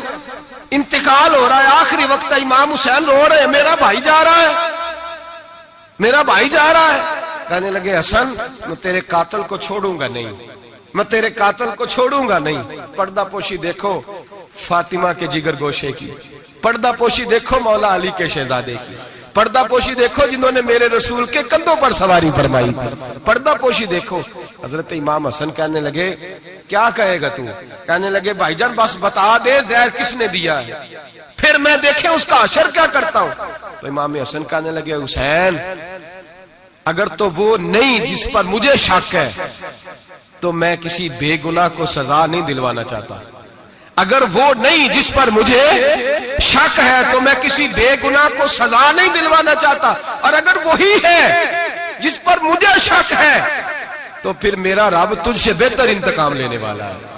انتقال ہو رہا ہے، آخری وقت امام حسین رو رہے ہیں، میرا بھائی جا رہا ہے، میرا بھائی جا رہا ہے۔ کہنے لگے حسن میں تیرے قاتل کو چھوڑوں گا نہیں، میں تیرے قاتل کو چھوڑوں گا نہیں۔ پردہ پوشی دیکھو فاطمہ کے جگر گوشے کی، پردہ پوشی دیکھو مولا علی کے شہزادے کی، پردہ پوشی دیکھو جنہوں نے میرے رسول کے کندھوں پر سواری فرمائی تھی، پردہ پوشی دیکھو۔ حضرت امام حسن کہنے لگے کیا کہے گا تو؟ کہنے لگے بھائی جان بس بتا دے زہر کس نے دیا ہے، پھر میں دیکھیں اس کا حشر کیا کرتا ہوں۔ تو امام حسن کہنے لگے حسین اگر تو وہ نہیں جس پر مجھے شک ہے تو میں کسی بے گناہ کو سزا نہیں دلوانا چاہتا، اگر وہ نہیں جس پر مجھے شک ہے تو میں کسی بے گناہ کو سزا نہیں دلوانا چاہتا، اور اگر وہی ہے جس پر مجھے شک ہے تو پھر میرا رب تجھ سے بہتر انتقام لینے والا ہے،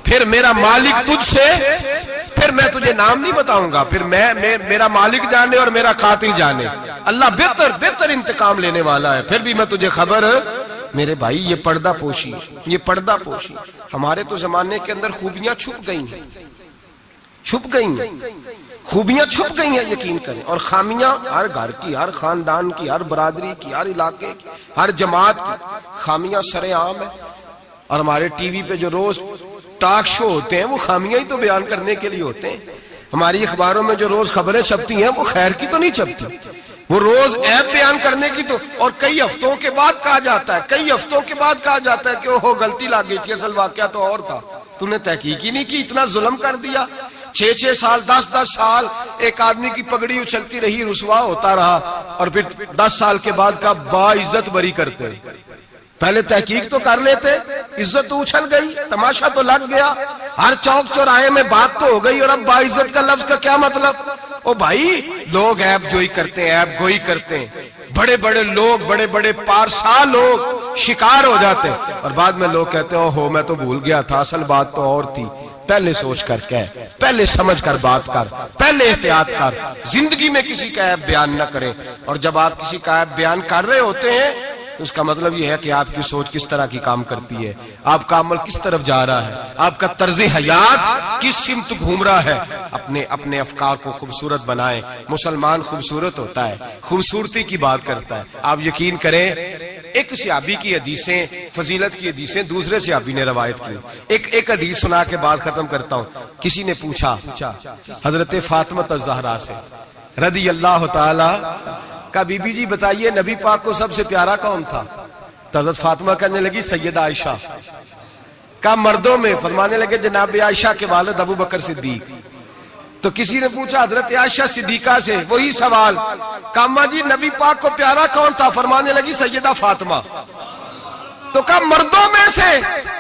پھر میرا مالک تجھ سے، پھر میں تجھے نام نہیں بتاؤں گا، پھر میرا مالک جانے اور میرا قاتل جانے، اللہ بہتر انتقام لینے والا ہے، پھر بھی میں تجھے خبر۔ میرے بھائی یہ پردہ پوشی، یہ پردہ پوشی۔ ہمارے تو زمانے کے اندر خوبیاں چھپ گئی ہیں، چھپ گئی ہیں، خوبیاں چھپ گئی ہیں یقین کریں، اور خامیاں ہر گھر کی، ہر خاندان کی، ہر برادری کی، ہر علاقے کی، ہر جماعت کی خامیاں سر عام ہیں۔ اور ہمارے ٹی وی پہ جو روز ٹاک شو ہوتے ہیں وہ خامیاں ہی تو بیان کرنے کے لیے ہوتے ہیں، ہماری اخباروں میں جو روز خبریں چھپتی ہیں وہ خیر کی تو نہیں چھپتی، وہ روز عیب بیان کرنے کی تو، اور کئی ہفتوں کے بعد کہا جاتا ہے، کئی ہفتوں کے بعد کہا جاتا ہے کہ اوہ غلطی لگ گئی تھی، اصل واقعہ تو اور تھا، تو نے تحقیق ہی نہیں کی، اتنا ظلم کر دیا۔ 6 سال 10 سال ایک آدمی کی پگڑی اچھلتی رہی، رسوا ہوتا رہا، اور پھر 10 سال کے بعد کا باعزت بری کرتے۔ پہلے تحقیق تو کر لیتے، عزت تو اچھل گئی، تماشا تو لگ گیا، ہر چوک چوراہے میں بات تو ہو گئی، اور اب باعزت کا لفظ کا کیا مطلب؟ او بھائی لوگ عیب جوئی کرتے ہیں، عیب گوئی کرتے ہیں، بڑے بڑے لوگ، بڑے بڑے پارسا لوگ شکار ہو جاتے ہیں، اور بعد میں لوگ کہتے ہیں اوہو میں تو بھول گیا تھا، اصل بات تو اور تھی۔ پہلے سوچ کر کہہ، پہلے سمجھ کر بات کر، پہلے احتیاط کر، زندگی میں کسی کا عیب بیان نہ کریں۔ اور جب آپ کسی کا عیب بیان کر رہے ہوتے ہیں اس کا مطلب یہ ہے کہ آپ کی سوچ کس طرح کی کام کرتی ہے، آپ کا عمل کس طرف جا رہا ہے، آپ کا طرز حیات کس سمت گھوم رہا ہے۔ اپنے افکار کو خوبصورت بنائیں۔ مسلمان خوبصورت ہوتا ہے، خوبصورتی کی بات کرتا ہے۔ آپ یقین کریں ایک صحابی کی حدیثیں، فضیلت کی حدیثیں دوسرے صحابی نے روایت کی، ایک حدیث سنا کے بات ختم کرتا ہوں۔ کسی نے پوچھا حضرت فاطمہ الزہرا سے رضی اللہ تعالی کا، بی بی جی بتائیے نبی پاک کو سب سے پیارا کون تھا؟ تو حضرت فاطمہ کہنے لگی سیدہ عائشہ۔ کہا مردوں میں، فرمانے لگے جناب عائشہ کے والد ابو بکر صدیق۔ تو کسی نے پوچھا حضرت عائشہ صدیقہ سے وہی سوال، کہا اماں جی نبی پاک کو پیارا کون تھا؟ فرمانے لگی سیدہ فاطمہ۔ تو کہا مردوں میں سے؟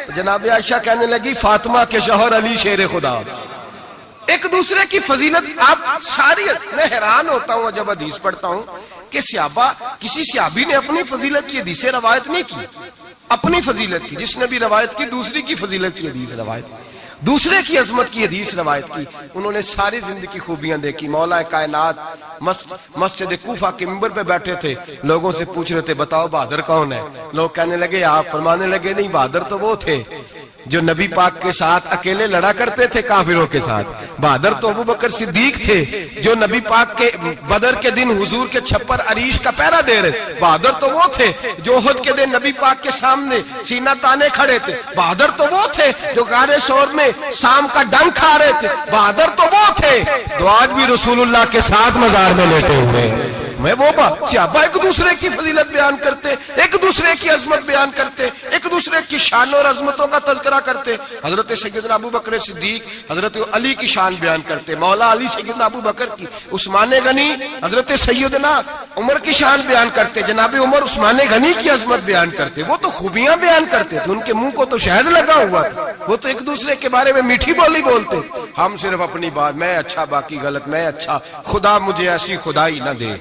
تو جناب عائشہ کہنے لگی فاطمہ کے شوہر علی شیر خدا۔ ایک دوسرے کی فضیلت، آپ ساری، میں حیران ہوتا ہوں جب حدیث پڑھتا ہوں کہ صحابہ، کسی صحابی نے اپنی فضیلت کی حدیث روایت نہیں کی، اپنی فضیلت کی، جس نے بھی روایت کی دوسری کی فضیلت کی حدیث روایت کی، دوسرے کی عظمت کی حدیث روایت کی۔ انہوں نے ساری زندگی خوبیاں دیکھی۔ مولا کائنات مسجد کوفہ کے منبر پہ بیٹھے تھے، لوگوں سے پوچھ رہے تھے بتاؤ بہادر کون ہے؟ لوگ کہنے لگے آپ، فرمانے لگے نہیں، بہادر تو وہ تھے جو نبی پاک کے ساتھ اکیلے لڑا کرتے تھے کافروں کے ساتھ۔ بہادر تو ابو بکر صدیق تھے جو نبی پاک کے بدر کے دن حضور کے چھپر عریش کا پہرا دے رہے۔ بہادر تو وہ تھے جو احد کے دن نبی پاک کے سامنے سینہ تانے کھڑے تھے۔ بہادر تو وہ تھے جو غار ثور میں شام کا ڈنگ کھا رہے تھے۔ بہادر تو وہ تھے جو آج بھی رسول اللہ کے ساتھ مزار میں لیٹے ہوئے ہیں۔ میں وہ صحابہ ایک دوسرے کی فضیلت بیان کرتے، ایک دوسرے کی عظمت بیان کرتے، ایک دوسرے کی شان اور عظمتوں کا تذکرہ کرتے۔ حضرت سیدنا ابو بکر صدیق حضرت علی کی شان بیان کرتے، مولا علی سیدنا ابو بکر کی، عثمان غنی حضرت سیدنا عمر کی شان بیان کرتے، جناب عمر عثمان غنی کی عظمت بیان کرتے۔ وہ تو خوبیاں بیان کرتے تھے، ان کے منہ کو تو شہد لگا ہوا تھا، وہ تو ایک دوسرے کے بارے میں میٹھی بولی بولتے۔ ہم صرف اپنی بات، میں اچھا باقی غلط، میں اچھا، خدا مجھے ایسی خدائی نہ دے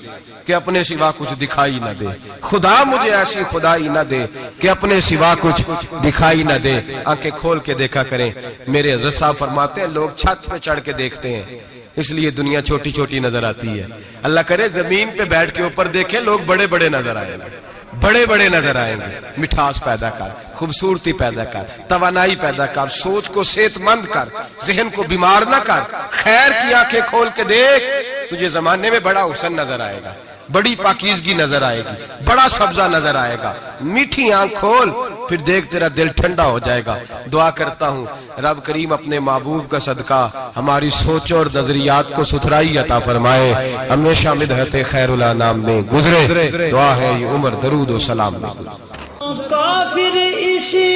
کہ اپنے سوا کچھ دکھائی نہ دے، خدا مجھے ایسی خدائی نہ دے کہ اپنے سوا کچھ دکھائی نہ دے۔ آنکھیں کھول کے دیکھا کریں، میرے حضرت صاحب فرماتے ہیں لوگ چھت پہ چڑھ کے دیکھتے ہیں اس لیے دنیا چھوٹی چھوٹی نظر آتی ہے۔ اللہ کرے زمین پہ بیٹھ کے اوپر دیکھیں، لوگ بڑے بڑے نظر آئیں گے، بڑے بڑے نظر آئیں گے۔ مٹھاس پیدا کر، خوبصورتی پیدا کر، توانائی پیدا کر، سوچ کو صحت مند کر، ذہن کو بیمار نہ کر، خیر کی آنکھیں کھول کے دیکھ، تجھے زمانے میں بڑا حسن نظر آئے گا، بڑی پاکیزگی نظر آئے گی، بڑا سبزہ نظر آئے گا۔ میٹھی آنکھ کھول، پھر دیکھ تیرا دل ٹھنڈا ہو جائے گا۔ دعا کرتا ہوں رب کریم اپنے محبوب کا صدقہ ہماری سوچوں اور نظریات کو ستھرائی عطا فرمائے، ہمیشہ مدحت خیر الانام میں گزرے۔ دعا ہے یہ عمر درود و سلام میں گزرے۔
کافر اسی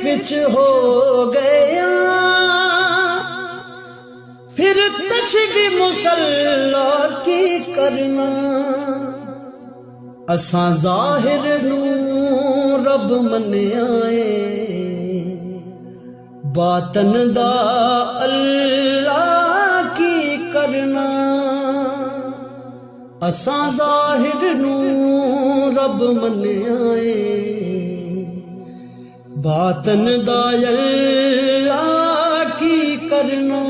پچ ہو گیا، پھر تشبیہ مصلی کی کرنا، اساں ظاہر نو رب منیائے، باطن دا اللہ کی کرنا، اساں ظاہر نو رب منیائے، باطن دا اللہ کی کرنا۔